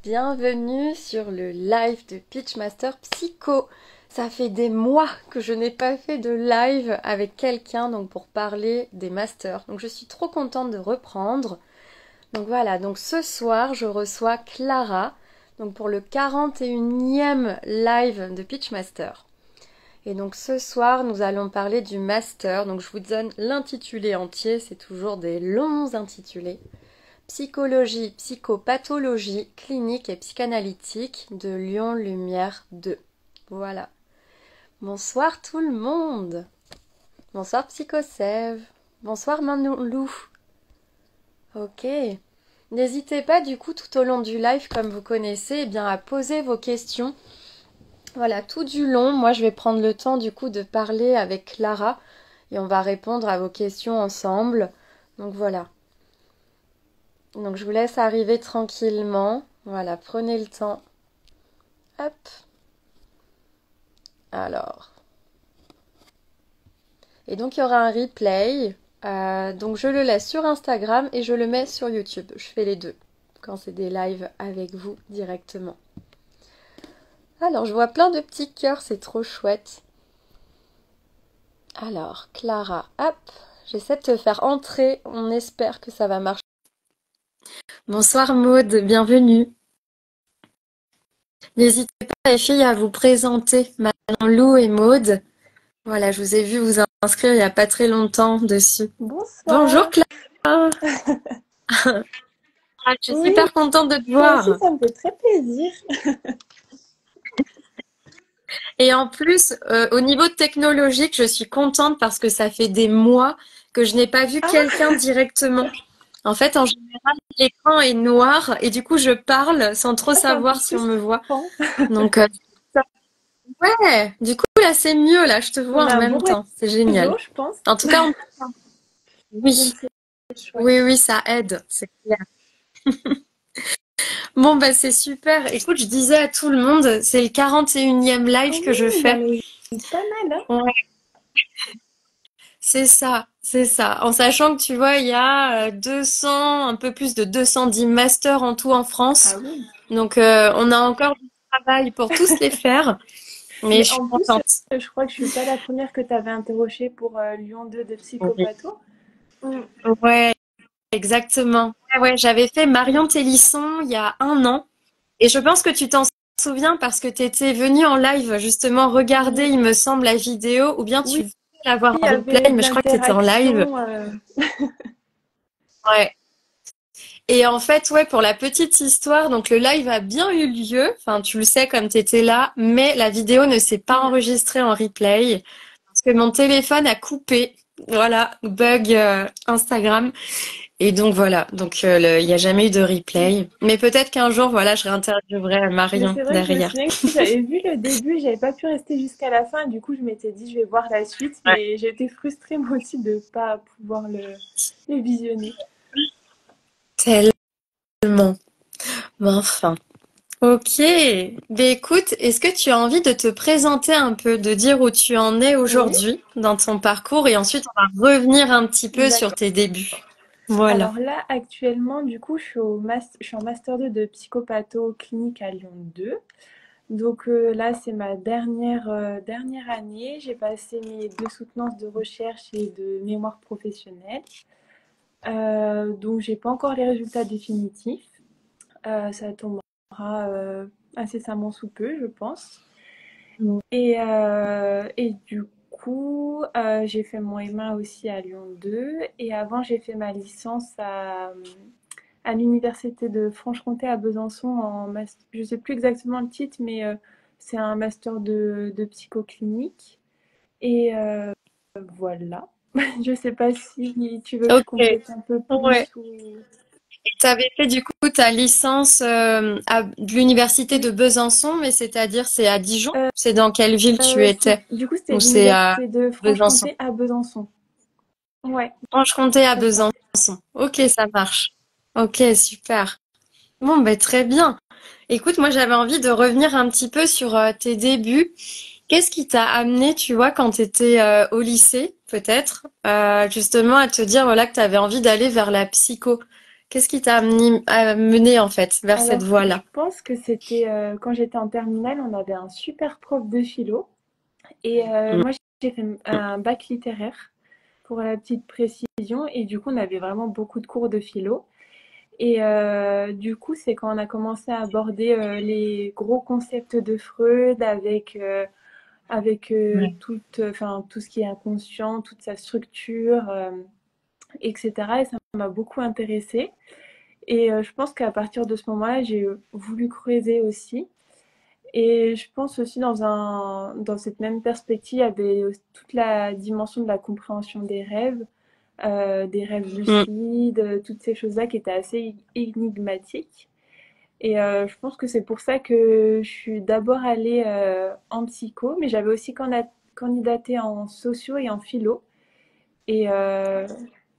Bienvenue sur le live de Pitchmaster Psycho. Ça fait des mois que je n'ai pas fait de live avec quelqu'un donc pour parler des masters. Donc je suis trop contente de reprendre. Donc voilà, donc ce soir je reçois Clara donc pour le 41e live de Pitchmaster. Et donc ce soir nous allons parler du master. Donc je vous donne l'intitulé entier, c'est toujours des longs intitulés. Psychologie, psychopathologie, clinique et psychanalytique de Lyon Lumière 2. Voilà. Bonsoir tout le monde. Bonsoir Psychosève. Bonsoir Manolou. Ok. N'hésitez pas du coup tout au long du live, comme vous connaissez, eh bien, à poser vos questions. Voilà, tout du long, moi je vais prendre le temps du coup de parler avec Clara et on va répondre à vos questions ensemble. Donc voilà. Donc je vous laisse arriver tranquillement. Voilà, prenez le temps. Hop. Alors. Et donc il y aura un replay. Donc je le laisse sur Instagram et je le mets sur YouTube. Je fais les deux quand c'est des lives avec vous directement. Alors je vois plein de petits cœurs, c'est trop chouette. Alors Clara, hop. J'essaie de te faire entrer. On espère que ça va marcher. Bonsoir Maude, bienvenue. N'hésitez pas les filles à vous présenter, Manon Lou et Maude. Voilà, je vous ai vu vous inscrire il n'y a pas très longtemps dessus. Bonsoir. Bonjour Clara. Je suis super contente de te voir. Moi aussi, ça me fait très plaisir. Et en plus, au niveau technologique, je suis contente parce que ça fait des mois que je n'ai pas vu quelqu'un directement. En fait, en général, l'écran est noir et du coup, je parle sans trop savoir si on me voit. Donc, ouais, du coup, là, c'est mieux. Là, je te vois en même temps. C'est génial. Je pense. En tout cas, oui. Oui, ça aide. C'est clair. Bon, bah, c'est super. Écoute, je disais à tout le monde, c'est le 41e live que je fais. C'est pas mal, hein? Ouais. C'est ça. En sachant que tu vois, il y a 200, un peu plus de 210 masters en tout en France. Ah oui. Donc, on a encore du travail pour tous les faire. Mais je suis contente. Je crois que je suis pas la première que tu avais interrogée pour Lyon 2 de Psychopatho. Ouais, exactement. Ouais, j'avais fait Marion Télisson il y a 1 an. Et je pense que tu t'en souviens parce que tu étais venue en live justement regarder, il me semble, la vidéo. Ou bien tu voulais la voir en replay, mais je crois que tu étais en live. Ouais. Et en fait, ouais, pour la petite histoire, donc le live a bien eu lieu. Enfin, tu le sais comme tu étais là, mais la vidéo ne s'est pas enregistrée en replay parce que mon téléphone a coupé. Voilà, bug Instagram. Et donc voilà, donc il n'y a jamais eu de replay. Mais peut-être qu'un jour, voilà, je réinterviewerai Marion derrière. Je me souviens que j'avais vu le début, j'avais pas pu rester jusqu'à la fin. Du coup, je m'étais dit, je vais voir la suite. Mais j'ai été frustrée moi aussi de pas pouvoir le visionner. Tellement. Mais enfin. Ok. Ben écoute, est-ce que tu as envie de te présenter un peu, de dire où tu en es aujourd'hui dans ton parcours et ensuite on va revenir un petit peu sur tes débuts. Voilà. Alors là, actuellement, du coup, je suis en Master 2 de psychopatho clinique à Lyon 2. Donc là, c'est ma dernière année. J'ai passé mes 2 soutenances de recherche et de mémoire professionnelle. Donc, j'ai pas encore les résultats définitifs. Ça tombera incessamment sous peu, je pense. Et du coup, j'ai fait mon M1 aussi à Lyon 2. Et avant, j'ai fait ma licence à l'université de Franche-Comté à Besançon en master. Je sais plus exactement le titre, mais c'est un master de psychoclinique. Et voilà. Je sais pas si tu veux que je complète un peu plus ou... Tu avais fait du coup ta licence de l'université de Besançon, mais c'est-à-dire c'est à Dijon? C'est dans quelle ville tu étais? Du coup, c'était l'université de Franche-Comté à Besançon. Ouais. Franche-Comté à Besançon. Ok, ça marche. Ok, super. Bon, ben très bien. Écoute, moi j'avais envie de revenir un petit peu sur tes débuts. Qu'est-ce qui t'a amené, tu vois, quand tu étais au lycée, peut-être, justement à te dire voilà que tu avais envie d'aller vers la psycho? Qu'est-ce qui t'a mené en fait vers cette Alors, je voie-là? pense que c'était quand j'étais en terminale, on avait un super prof de philo. Et Mm. moi, j'ai fait un bac littéraire pour la petite précision. Et du coup, on avait vraiment beaucoup de cours de philo. Et du coup, c'est quand on a commencé à aborder les gros concepts de Freud avec Ouais. tout ce qui est inconscient, toute sa structure, etc. Et ça m'a beaucoup intéressée. Et je pense qu'à partir de ce moment-là, j'ai voulu creuser aussi. Et je pense aussi dans cette même perspective, il y avait toute la dimension de la compréhension des rêves Mm. lucides, toutes ces choses-là qui étaient assez énigmatiques. Et je pense que c'est pour ça que je suis d'abord allée en psycho, mais j'avais aussi candidaté en sociaux et en philo. Et,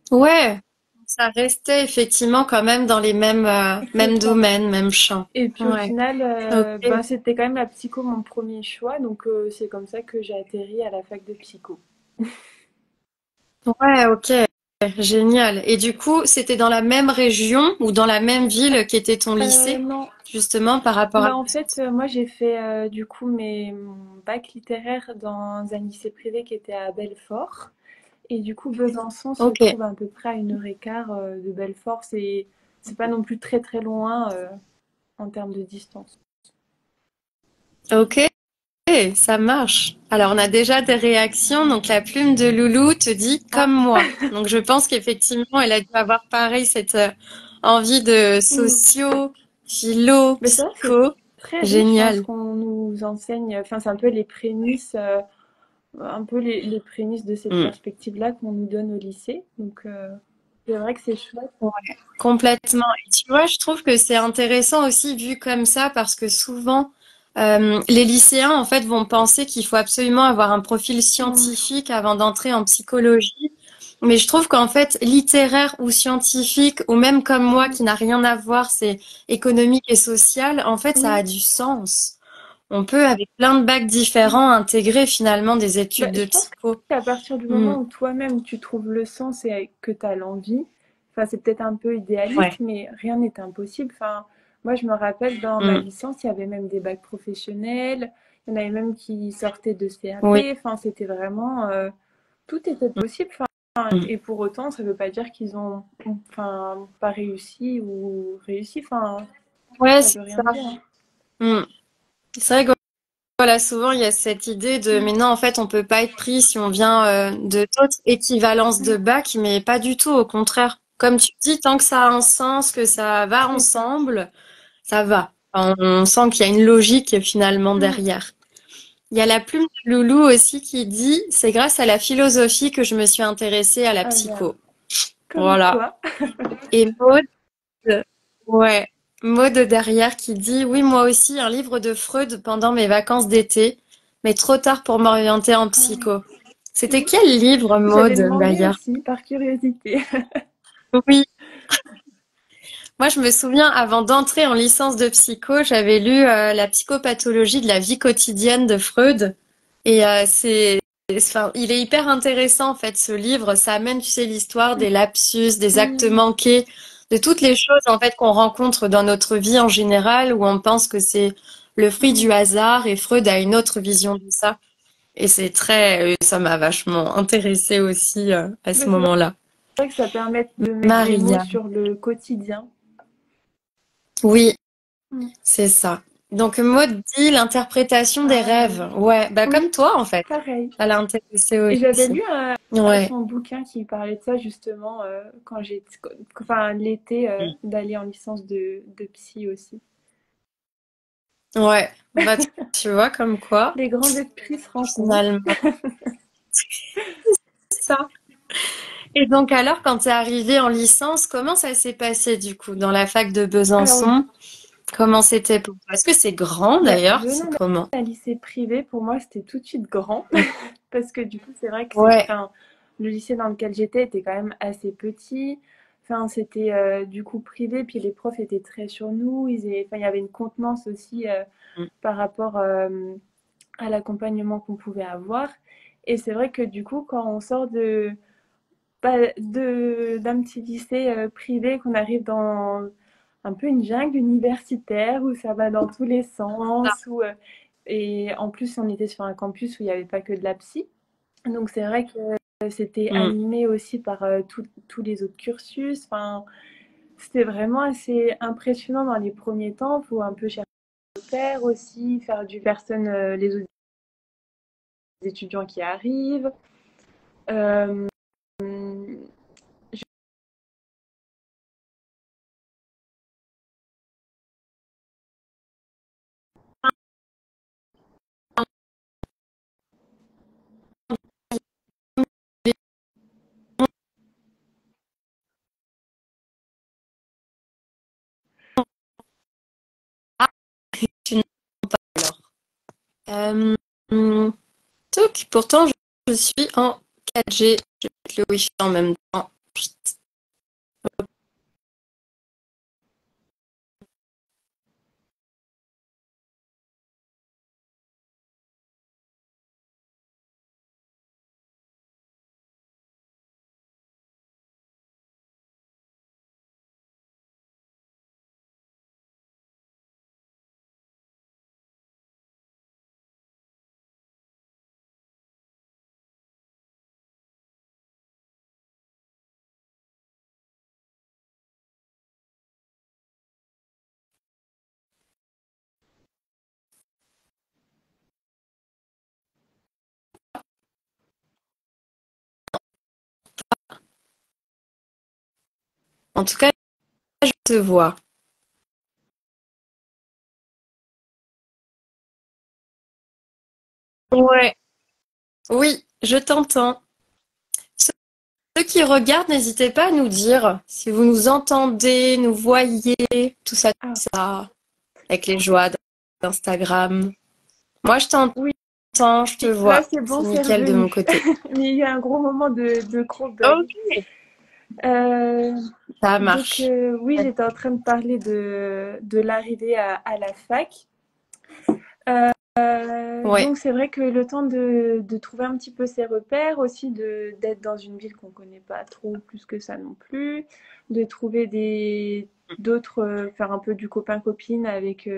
Ouais, ça restait effectivement quand même dans les c'est mêmes ça. domaines, mêmes champs. Et puis au Ouais. final, Ok. ben, c'était quand même la psycho mon premier choix, donc c'est comme ça que j'ai atterri à la fac de psycho. Ouais, ok. Génial. Et du coup, c'était dans la même région ou dans la même ville qu'était ton lycée, Non, justement, par rapport à... bah en fait, moi j'ai fait du coup mon bac littéraire dans un lycée privé qui était à Belfort. Et du coup, Besançon se Ok. trouve à peu près à 1 heure et quart de Belfort. C'est pas non plus très très loin en termes de distance. Ok. Ça marche. Alors, on a déjà des réactions. Donc, la plume de Loulou te dit Ah, comme moi. Donc, je pense qu'effectivement, elle a dû avoir pareil cette envie de mm. socio, philo, Mais c'est vrai que c'est psycho. très riche hein, ce Génial. qu'on nous enseigne. Enfin, c'est un peu les prémices, les prémices de cette Mm. perspective-là qu'on nous donne au lycée. Donc, c'est vrai que c'est chouette. Ouais, complètement. Et tu vois, je trouve que c'est intéressant aussi vu comme ça parce que souvent, les lycéens, en fait, vont penser qu'il faut absolument avoir un profil Mm. scientifique avant d'entrer en psychologie. Mais je trouve qu'en fait, littéraire ou scientifique, ou même comme moi, Mm. qui n'a rien à voir, c'est économique et social, en fait, ça a Oui. du sens. On peut, avec plein de bacs Mm. différents, intégrer finalement des Bah, études de je pense psycho. qu'à partir du Hmm. moment où toi-même tu trouves le sens et que tu as l'envie, enfin c'est peut-être un peu idéaliste, Ouais. mais rien n'est impossible. Enfin, moi je me rappelle dans ma Hmm. licence, il y avait même des bacs professionnels, il y en avait même qui sortaient de Oui. CAP, enfin c'était vraiment tout était possible. Enfin, Hmm. et pour autant, ça veut pas dire qu'ils ont enfin pas réussi ou réussi, enfin Ouais, ça c'est veut rien ça. dire, hein. Hmm. C'est vrai que voilà, souvent il y a cette idée de Mm, mais non, en fait, on peut pas être pris si on vient de d'autres équivalences de mm, bac, mais pas du tout, au contraire. Comme tu dis, tant que ça a un sens, que ça va c'est ça. ensemble, ça va. On sent qu'il y a une logique finalement Mm. derrière. Il y a la plume de Loulou aussi qui dit, c'est grâce à la philosophie que je me suis intéressée à la Ah bah, psycho. comme Voilà. quoi. Et Maud, ouais, Maud derrière qui dit, oui, moi aussi, un livre de Freud pendant mes vacances d'été, mais trop tard pour m'orienter en psycho. C'était Oui. quel livre, J'allais Maud, demander d'ailleurs? aussi, par curiosité. Oui, moi je me souviens, avant d'entrer en licence de psycho, j'avais lu La psychopathologie de la vie quotidienne de Freud. Et enfin, il est hyper intéressant en fait ce livre. Ça amène, tu sais, l'histoire des lapsus, des actes Mm. manqués, de toutes les choses en fait qu'on rencontre dans notre vie en général, où on pense que c'est le fruit Mm. du hasard. Et Freud a une autre vision de ça. Et c'est très, ça m'a vachement intéressée aussi à ce Mais c'est moment-là. vrai que ça permet de mettre des mots Maria. sur le quotidien. Oui, Mm. c'est ça. Donc Maud dit l'interprétation des Ah oui. rêves. Ouais, bah comme Oui, toi en fait. pareil. Ça l'a intéressée Et j'avais aussi. lu Ouais. son bouquin qui parlait de ça justement quand enfin l'été d'aller en licence de psy aussi. Ouais, bah tu vois comme quoi, Les grands esprits se rencontrent. finalement, c'est ça. Et donc alors, quand t'es arrivée en licence, comment ça s'est passé du coup dans la fac de Alors, Besançon? Comment c'était pour toi? Est-ce que c'est grand bah, d'ailleurs? C'est venant comment? d'un lycée privé, pour moi, c'était tout de suite grand. Mm. Parce que du coup, c'est vrai que Ouais. enfin, le lycée dans lequel j'étais était quand même assez petit. Enfin, c'était du coup privé, puis les profs étaient très sur nous. Enfin, il y avait une contenance aussi Mm. par rapport à l'accompagnement qu'on pouvait avoir. Et c'est vrai que du coup, quand on sort d'un petit lycée privé qu'on arrive dans un peu une jungle universitaire où ça va dans tous les sens. Et en plus, on était sur un campus où il n'y avait pas que de la psy. Donc c'est vrai que c'était Mm. animé aussi par tous les autres cursus. Enfin, c'était vraiment assez impressionnant dans les premiers temps. Il faut un peu chercher à faire aussi, faire du personne, les autres étudiants qui arrivent. Euh, Ah, tu n'entends pas alors. Hum, pourtant, je suis en 4G. Je vais mettre le Wi-Fi en même temps. En tout cas, je te vois. Ouais. Oui, je t'entends. Ceux qui regardent, n'hésitez pas à nous dire si vous nous entendez, nous voyez, tout ça, ah, tout ça, avec les joies d'Instagram. Moi, je oui, t'entends, je te là vois. c'est bon, C'est c'est nickel de mon revenu. côté. Mais il y a eu un gros moment de gros bug. Ok. Euh, Ça donc marche. oui, j'étais en train de parler de l'arrivée à la fac. Ouais. Donc c'est vrai que le temps de trouver un petit peu ses repères, aussi d'être dans une ville qu'on connaît pas trop plus que ça non plus, de trouver d'autres, faire un peu du copain-copine avec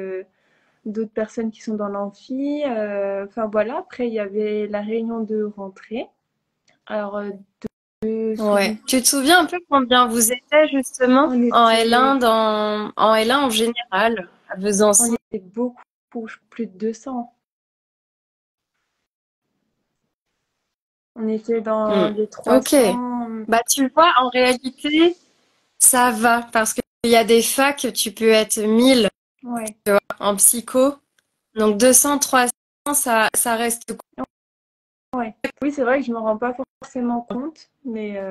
d'autres personnes qui sont dans l'amphi. Enfin voilà, après il y avait la réunion de rentrée. Alors de Ouais. souvenir, Tu te souviens un peu combien vous étiez justement on en était, L1 en L1 en général à on Besançon? était beaucoup, plus de 200. On était dans Hmm. les Ok. 300. Bah tu vois, en réalité, ça va parce qu'il y a des facs, tu peux être 1000 Ouais. en psycho. Donc 200, 300, ça reste Ouais. Oui, c'est vrai que je me rends pas forcément compte, mais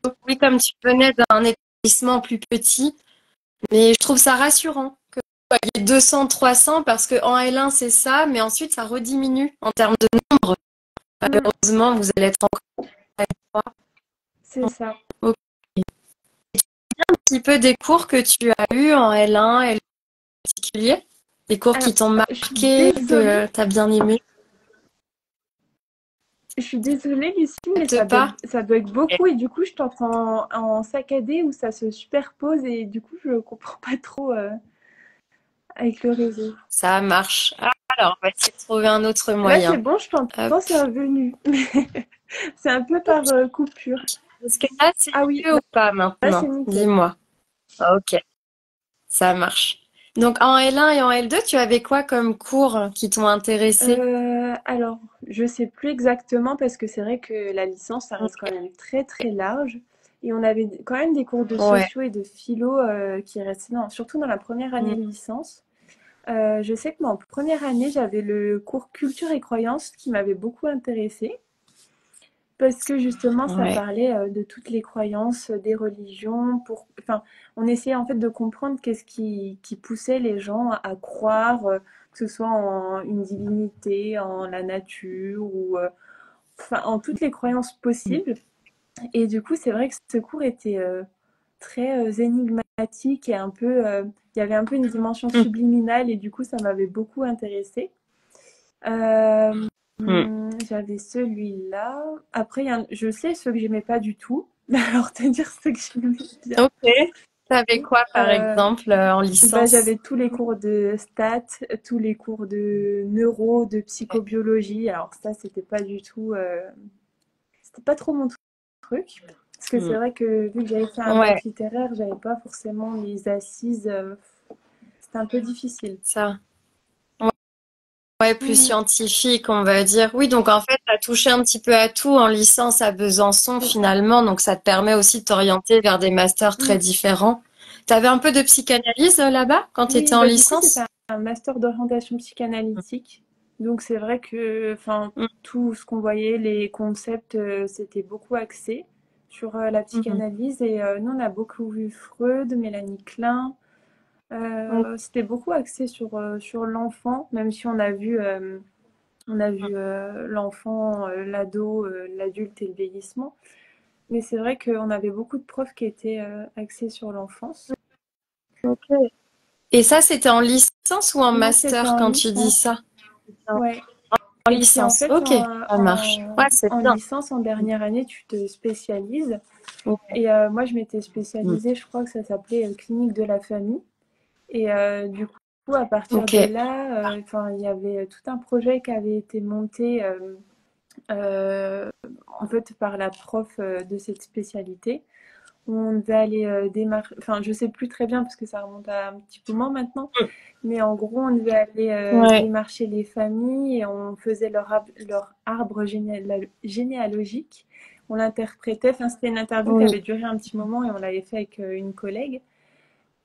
cool. Oui, comme tu venais d'un établissement plus petit. Mais je trouve ça rassurant que vous voyez 200, 300 parce qu'en L1, c'est ça, mais ensuite, ça rediminue en termes de nombre. mm, Malheureusement, vous allez être encore à 3. c'est ça. Ok. Un petit peu des cours que tu as eus en L1, L2 en particulier, des cours Alors, qui t'ont je suis marqué, désolée, que tu as bien aimé. Lucie, mais Peut pas. ça bug beaucoup et du coup, je t'entends en saccadé où ça se superpose et du coup, je comprends pas trop avec le réseau. Ça marche. Ah, alors, on va essayer de trouver un autre Là, c'est moyen. bon, je Hop. t'entends, c'est revenu. C'est un peu par coupure. Est-ce que là, c'est Ah oui, mieux ou pas là, c'est maintenant? nickel. Dis-moi. Ok. Ça marche. Donc en L1 et en L2, tu avais quoi comme cours qui t'ont intéressé? Alors, je sais plus exactement parce que c'est vrai que la licence, ça reste quand même très très large. Et on avait quand même des cours de Ouais. sociaux et de philo qui restaient, surtout dans la première année Mm. de licence. Je sais que moi, en première année, j'avais le cours culture et croyances qui m'avait beaucoup intéressée parce que justement, ça Ouais. parlait de toutes les croyances des religions. Enfin, on essayait en fait de comprendre qu'est-ce qui poussait les gens à croire, que ce soit en une divinité, en la nature ou enfin, en toutes les croyances possibles. Et du coup, c'est vrai que ce cours était très énigmatique et un peu, il y avait un peu une dimension Mm. subliminale et du coup, ça m'avait beaucoup intéressée. Euh, Mm. J'avais celui-là. Après, je sais ceux que j'aimais pas du tout. Alors, te dire ceux que j'aimais bien. Ok. T'avais quoi, par Euh, exemple, en licence? J'avais tous les cours de stats, tous les cours de neuro, de psychobiologie. Alors ça, c'était pas trop mon truc. Parce que c'est Mm. vrai que vu que j'avais fait un Ouais, bac littéraire, j'avais pas forcément les assises. C'était un peu difficile. ça. Ouais, plus Mm, scientifique, on va dire. Oui, donc en fait, tu as touché un petit peu à tout en licence à Besançon c'est ça. finalement, donc ça te permet aussi de t'orienter vers des masters très Mm. différents. T'avais un peu de psychanalyse là-bas quand tu étais Oui, en bah du coup, c'était licence? un master d'orientation psychanalytique. Donc c'est vrai que, enfin, Mm, tout ce qu'on voyait, les concepts, c'était beaucoup axé sur la mhm. psychanalyse. Et nous, on a beaucoup vu Freud, Mélanie Klein. Ok. C'était beaucoup axé sur l'enfant, même si on a vu l'enfant, l'ado, l'adulte et le vieillissement. Mais c'est vrai qu'on avait beaucoup de profs qui étaient axés sur l'enfance. Ok. Et ça, c'était en licence ou en Non, c'était master en quand tu dis licence. ça? Ouais. En Et puis en licence, fait, ok, ça marche. Ouais, c'est en bien. licence, en dernière année, tu te spécialises. Ouais. Et moi, je m'étais Mm. spécialisée, je crois que ça s'appelait clinique de la famille. Et du coup, à partir Ok. de là, enfin, il y avait tout un projet qui avait été monté en fait par la prof de cette spécialité. On devait aller démarcher, enfin, je sais plus très bien parce que ça remonte à un petit moment maintenant. Mm. Mais en gros, on devait aller Ouais. démarcher les familles et on faisait leur arbre généalogique. On l'interprétait. Enfin, c'était une interview qui Oui. avait duré un petit moment et on l'avait fait avec une collègue.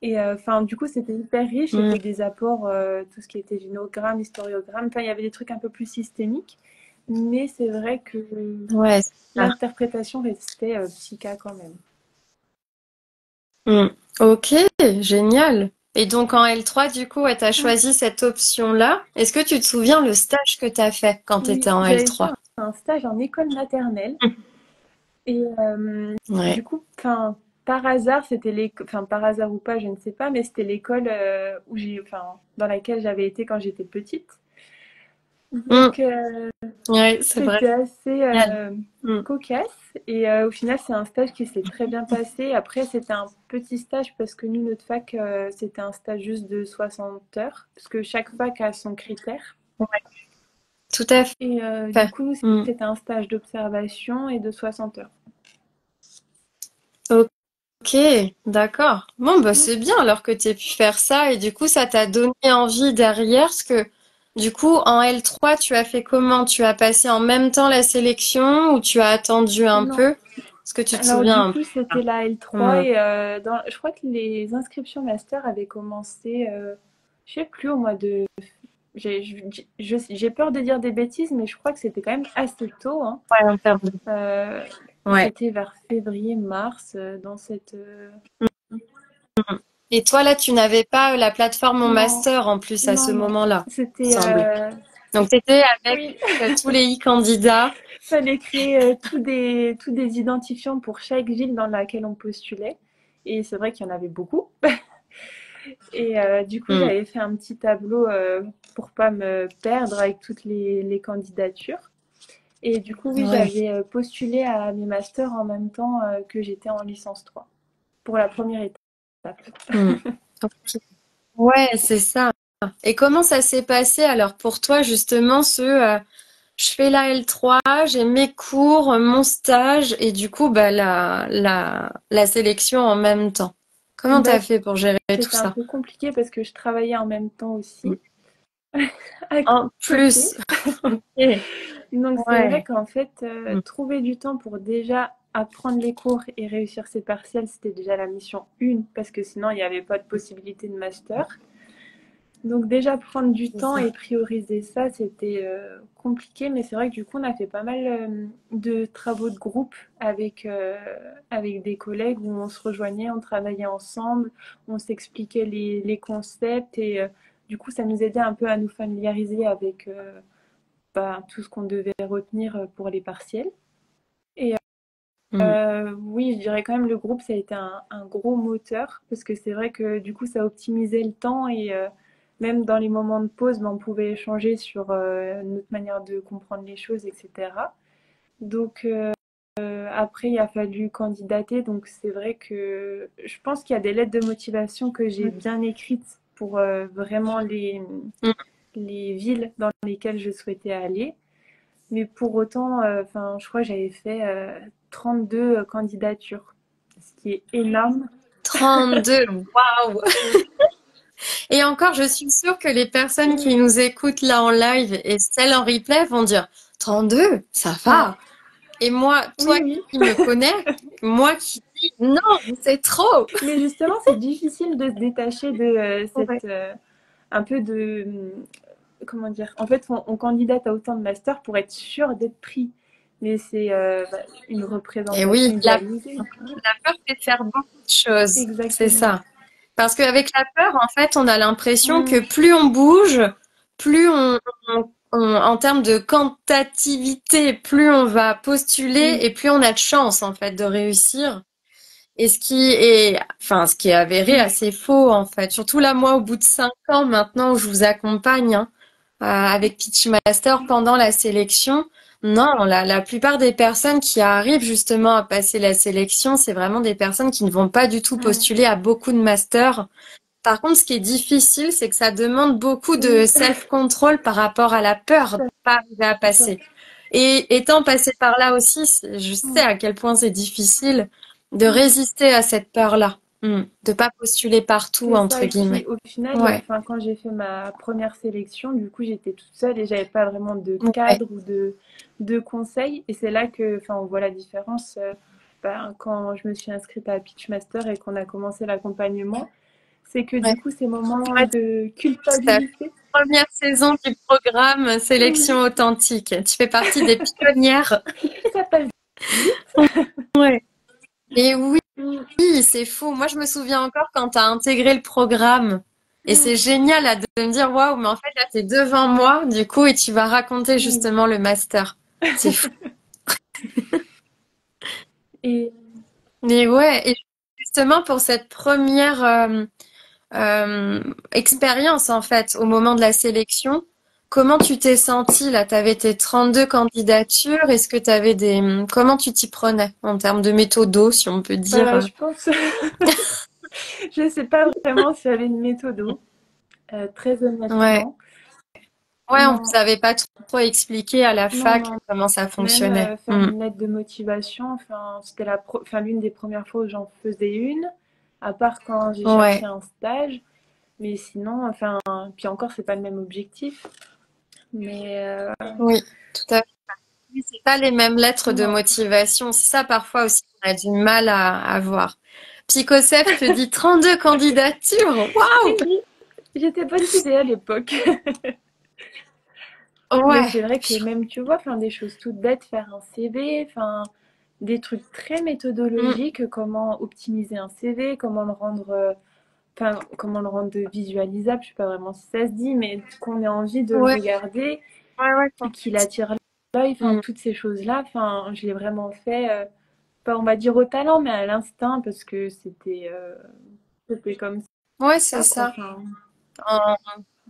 Et enfin, du coup, c'était hyper riche. Mm. C'était des apports, tout ce qui était génogramme, historiogramme. Enfin, il y avait des trucs un peu plus systémiques. Mais c'est vrai que Ouais, c'est ça. l'interprétation restait psycha quand même. Mm. Ok, génial. Et donc en L3, du coup, ouais, tu as choisi cette option-là. Est-ce que tu te souviens le stage que tu as fait quand tu étais Oui, en j'avais fait L3? un stage en école maternelle. Et du Ouais. coup, enfin, par hasard, c'était l'école, enfin, par hasard ou pas, je ne sais pas, mais c'était l'école enfin, dans laquelle j'avais été quand j'étais petite. Mm. Donc, Ouais, c'est vrai. c'était assez Génial. Mm. cocasse. Et au final, c'est un stage qui s'est très bien passé. Après, c'était un petit stage parce que nous, notre fac, c'était un stage juste de 60 heures, parce que chaque fac a son critère. Ouais, tout à Et du fait. coup, nous, Mm. c'était un stage d'observation et de 60 heures. Ok, d'accord. Bon, bah Mm. c'est bien alors que tu aies pu faire ça et du coup, ça t'a donné envie derrière parce que du coup, en L3, tu as fait comment? Tu as passé en même temps la sélection ou tu as attendu un Non. peu? Est-ce que tu te Alors du souviens un coup, peu? c'était la L3 Hmm. et je crois que les inscriptions master avaient commencé, je sais plus, au mois de... J'ai peur de dire des bêtises, mais je crois que c'était quand même assez tôt, hein. Ouais, en termes de... Euh, Ouais. C'était vers février, mars, dans cette... Et toi, là, tu n'avais pas la plateforme Mon Non, Master en plus à ce non, non. moment-là, il me C'était... semble. Donc, tu étais avec Oui, tous les e-candidats. fallait créer tous des identifiants pour chaque ville dans laquelle on postulait. Et c'est vrai qu'il y en avait beaucoup. Et du coup, Hmm. j'avais fait un petit tableau pour pas me perdre avec toutes les candidatures. Et du coup, oui, Ouais. j'avais postulé à mes masters en même temps que j'étais en licence 3 pour la première étape. Hmm. Ok. Ouais, c'est ça. Et comment ça s'est passé alors pour toi justement je fais la L3, j'ai mes cours, mon stage et du coup bah la sélection en même temps. Comment Bah, t'as fait pour gérer tout c'était un ça? peu compliqué parce que je travaillais en même temps Mm. aussi, à En côté. plus, ok. Donc c'est vrai Ouais. qu'en fait, Mm. trouver du temps pour déjà apprendre les cours et réussir ses partiels, c'était déjà la mission 1 parce que sinon il n'y avait pas de possibilité de master. Donc déjà prendre du C'est temps ça. et prioriser ça, c'était compliqué, mais c'est vrai que du coup on a fait pas mal de travaux de groupe avec des collègues où on se rejoignait, on travaillait ensemble, on s'expliquait les concepts et du coup ça nous aidait un peu à nous familiariser avec tout ce qu'on devait retenir pour les partiels. Et Mm. oui, je dirais quand même le groupe ça a été un gros moteur parce que c'est vrai que du coup ça optimisait le temps et même dans les moments de pause, ben, on pouvait échanger sur notre manière de comprendre les choses, etc. Donc après, il a fallu candidater. Donc c'est vrai que je pense qu'il y a des lettres de motivation que j'ai bien écrites pour vraiment Mm. les villes dans lesquelles je souhaitais aller. Mais pour autant, enfin, je crois que j'avais fait 32 candidatures, ce qui est énorme. 32, waouh! Et encore, je suis sûre que les personnes qui Oui, nous écoutent là en live et celles en replay vont dire 32, ça ouais. va. Et moi, toi Oui, oui. qui me connais, moi qui dis non, c'est trop. Mais justement, c'est difficile de se détacher de Ouais. un peu comment dire? En fait, on candidate à autant de masters pour être sûr d'être pris. Mais c'est une Et représentation oui, idéalisée. la peur fait faire beaucoup de choses. C'est Exactement. ça. Parce qu'avec la peur, en fait, on a l'impression que Mm, plus on bouge, plus en termes de quantitativité, plus on va postuler oui. et plus on a de chance, en fait, de réussir. Et ce qui est avéré Mm, assez faux, en fait. Surtout là, moi, au bout de 5 ans maintenant où je vous accompagne, hein, avec Pitchmaster pendant la sélection, non, la plupart des personnes qui arrivent justement à passer la sélection, c'est vraiment des personnes qui ne vont pas du tout mm. postuler à beaucoup de masters. Par contre, ce qui est difficile, c'est que ça demande beaucoup de Oui, self-control par rapport à la peur de pas arriver à c'est ça. passer. Et étant passé par là aussi, je sais Mm. à quel point c'est difficile de résister à cette peur-là. De pas postuler partout, C'est ça. entre Et puis guillemets. au final, Ouais, enfin, quand j'ai fait ma première sélection, du coup, j'étais toute seule et j'avais pas vraiment de ouais, cadre ou de conseils. Et c'est là que, enfin, on voit la différence. Ben, quand je me suis inscrite à Pitchmaster et qu'on a commencé l'accompagnement, c'est que ouais. du coup, ces moments Ouais, de tout à fait. culpabilité, Première saison du programme oui, Sélection authentique. Tu fais partie des pionnières. ça passe vite. Ouais. Et oui, Mm, c'est fou. Moi, je me souviens encore quand tu as intégré le programme. Et mm, c'est génial là, de me dire, waouh, mais en fait, là, tu es devant moi, du coup, et tu vas raconter oui. justement le master. C'est fou. Et Mais ouais, et justement pour cette première expérience, en fait, au moment de la sélection, comment tu t'es sentie là? Tu avais tes 32 candidatures. Est-ce que tu avais Comment tu t'y prenais en termes de méthodo, si on peut dire? je pense, je sais pas vraiment s'il y avait une méthode, très Ouais. honnêtement. Ouais, on Non, vous avait pas trop expliqué à la non, fac non. comment ça Même fonctionnait. faire une lettre de motivation, enfin, c'était enfin, l'une des premières fois où j'en faisais une, à part quand j'ai cherché Ouais, un stage. Mais sinon, enfin, puis encore, c'est pas le même objectif. Mais oui, tout à fait. Oui, c'est pas les mêmes lettres de non. motivation. C'est ça parfois aussi qu'on a du mal à voir. Psychoseph te dit 32 candidatures. Waouh! Oui, j'étais possédée à l'époque. Mais Ouais. c'est vrai que même, tu vois, enfin, des choses toutes bêtes, faire un CV, enfin, des trucs très Mm, méthodologiques, comment optimiser un CV, comment le rendre, enfin, comment le rendre visualisable, je sais pas vraiment si ça se dit, mais qu'on ait envie de le ouais, regarder, ouais, qu'il attire l'œil, enfin, Mm. toutes ces choses-là, enfin, je l'ai vraiment fait, pas on va dire au talent, mais à l'instinct, parce que c'était comme Ouais, c'est ça, quoi, ça. enfin, En-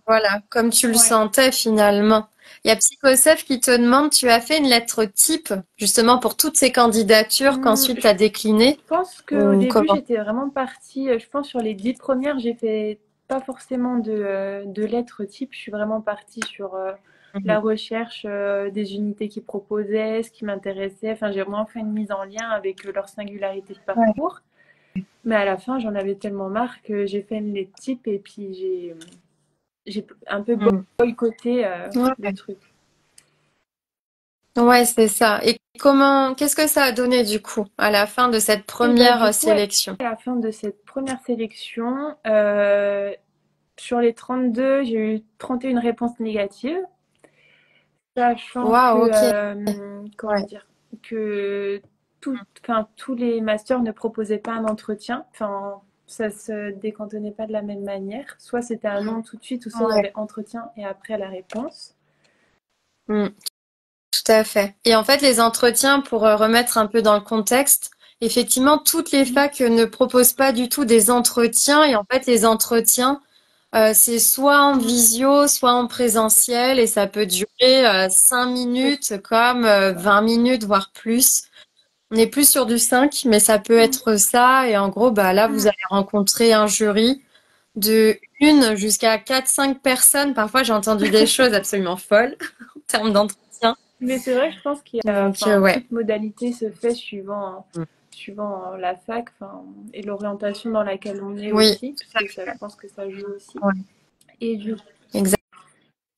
Voilà, comme tu le ouais. sentais finalement. Il y a Psychoseph qui te demande, tu as fait une lettre type justement pour toutes ces candidatures qu'ensuite tu Je as déclinées pense qu'au ou début, comment? j'étais vraiment partie, je pense sur les 10 premières, j'ai fait pas forcément de lettres type, je suis vraiment partie sur Mhm. la recherche des unités qu'ils proposaient, ce qui m'intéressait, enfin j'ai vraiment fait une mise en lien avec leur singularité de Ouais. parcours, mais à la fin, j'en avais tellement marre que j'ai fait une lettre type et puis j'ai un peu Mm. boycotté le Ouais, truc. ouais, c'est ça. Et qu'est-ce que ça a donné du coup à la fin de cette Et bah première du coup, à sélection? la fin de cette première sélection, sur les 32, j'ai eu 31 réponses négatives, sachant que, Waouh, ok. comment Ouais. dire, que enfin, tous les masters ne proposaient pas un entretien. Enfin, ça se décantonnait pas de la même manière. Soit c'était un non tout de suite, ou soit il y Ouais. avait entretien et après la réponse. Mm. Tout à fait. Et en fait, les entretiens, pour remettre un peu dans le contexte, effectivement, toutes les facs ne proposent pas du tout des entretiens. Et en fait, les entretiens, C'est soit en visio, soit en présentiel et ça peut durer 5 Oui. minutes comme 20 minutes, voire plus. On est plus sur du 5, mais ça peut être ça. Et en gros, bah là, vous allez rencontrer un jury de une jusqu'à quatre, cinq personnes. Parfois, j'ai entendu des choses absolument folles en termes d'entretien. Mais c'est vrai, je pense qu'il y a, Donc, enfin, ouais. toute modalité se fait suivant la fac, enfin, et l'orientation dans laquelle on est Oui, aussi, parce que ça, je pense que ça joue aussi. ouais, Et du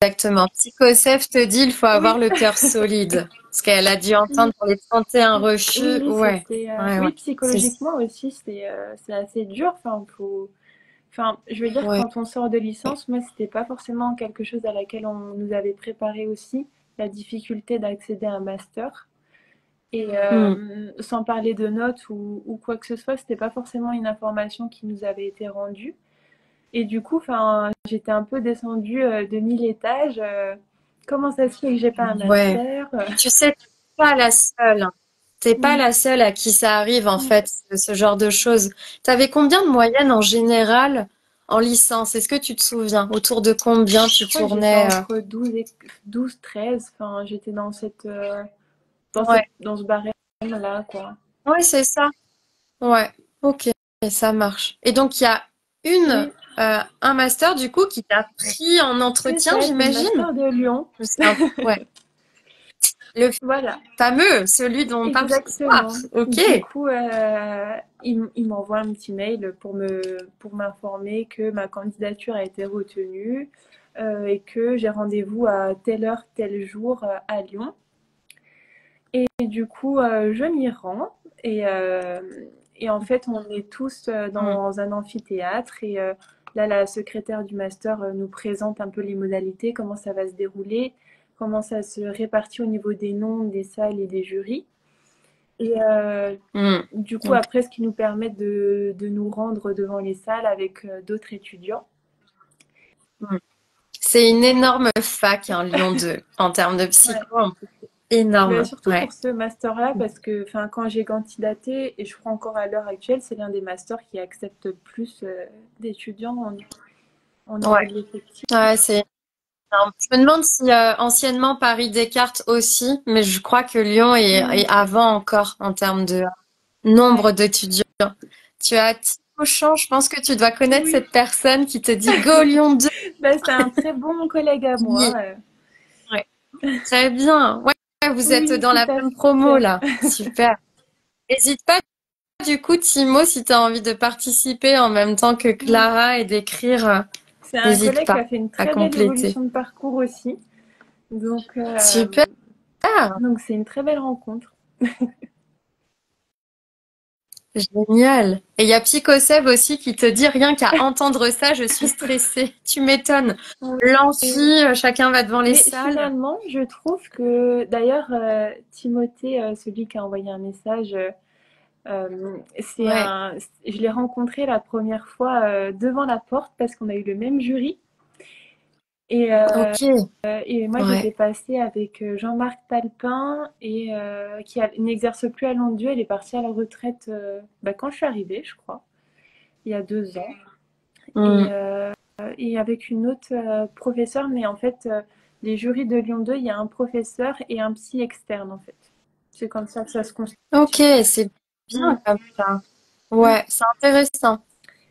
exactement. Psychoseph te dit il faut avoir oui, le cœur solide. Ce qu'elle a dû entendre pour les 31 oui, refus. oui, Ouais, c'était, ouais. oui, C'est, psychologiquement aussi, c'est assez dur. Enfin, enfin, je veux dire, ouais. quand on sort de licence, moi, c'était pas forcément quelque chose à laquelle on nous avait préparé aussi, la difficulté d'accéder à un master. Et Hmm. sans parler de notes ou quoi que ce soit, c'était pas forcément une information qui nous avait été rendue. Et du coup, enfin, j'étais un peu descendue de 1000 étages. Comment ça se fait que j'ai pas un Ouais. master? Tu sais, t'es pas la seule. T'es pas Mm. la seule à qui ça arrive, en fait, ce genre de choses. T'avais combien de moyenne en général en licence? Est-ce que tu te souviens? Autour de combien tu Je crois que j'étais tournais? entre 12 et 12, 13. Enfin, j'étais dans Ouais. dans ce barème-là, quoi. Ouais, c'est ça. Ouais. Ok. Ça marche. Et donc, il y a Oui, un master, du coup, qui t'a pris en c'est entretien, ça, c'est le j'imagine? master de Lyon. Ouais. Le Voilà. fameux, celui dont on parle ce soir. Exactement. Ok. Du coup, il m'envoie un petit mail pour m'informer que ma candidature a été retenue et que j'ai rendez-vous à telle heure, tel jour à Lyon. Et du coup, je m'y rends et en fait, on est tous Hmm. dans un amphithéâtre et là, la secrétaire du master nous présente un peu les modalités, comment ça va se dérouler, comment ça se répartit au niveau des noms, des salles et des jurys. Et Hmm. du coup, Ok. après, ce qui nous permet de nous rendre devant les salles avec d'autres étudiants. Hmm. C'est une énorme fac, hein, Lyon 2, en termes de Ouais. psycho. Mais Énorme, surtout ouais. pour ce master-là, parce que enfin, quand j'ai candidaté, et je crois encore à l'heure actuelle, c'est l'un des masters qui accepte plus d'étudiants en nombre Ouais, d'effectifs. ouais, c'est énorme. Je me demande si anciennement Paris Descartes aussi, mais je crois que Lyon Mm. est avant encore en termes de Ouais. nombre d'étudiants. Tu as Thibaut Champ, je pense que tu dois connaître Oui, cette personne qui te dit Go Lyon 2. bah, c'est un très bon collègue à moi. Oui, ouais. Très bien. Ouais, vous êtes Oui, dans tout la à bonne promo fait. là. Super. N'hésite pas du coup, Timo, si tu as envie de participer en même temps que Mm. Clara et d'écrire, C'est un n'hésite collègue qui pas a fait une à très belle compléter. évolution de parcours aussi. Donc, Super. donc c'est une très belle rencontre. Génial. Et il y a Psychoseb aussi qui te dit rien qu'à entendre ça, je suis stressée. Tu m'étonnes. Oui. L'amphi, chacun va devant les Mais salles. finalement, je trouve que d'ailleurs, Timothée, celui qui a envoyé un message, Ouais. je l'ai rencontré la première fois devant la porte parce qu'on a eu le même jury. Et, Ok. et moi, j'étais Ouais. passée avec Jean-Marc Talpin et n'exerce plus à Landieu. Elle est partie à la retraite bah, quand je suis arrivée, je crois, il y a 2 ans. Et, Hmm. et avec une autre professeure, mais en fait, les jurys de Lyon 2, il y a un professeur et un psy externe, en fait. C'est comme ça que ça se Ok, constitue. c'est Mm. bien comme ça. Mm. Ouais, c'est intéressant.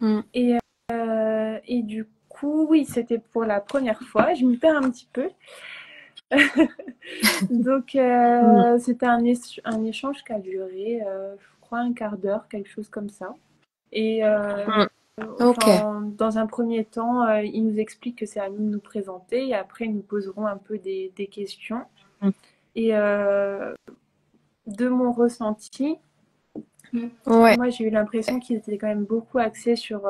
Hmm. Et du coup, oui, c'était pour la première fois. Je m'y perds un petit peu. Donc, Hmm. c'était un échange qui a duré, je crois, un quart d'heure, quelque chose comme ça. Et Hmm. Ok. enfin, dans un premier temps, il nous explique que c'est à nous de nous présenter et après, ils nous poseront un peu des questions. Hmm. Et de mon ressenti, Ouais. moi, j'ai eu l'impression qu'ils étaient quand même beaucoup axés sur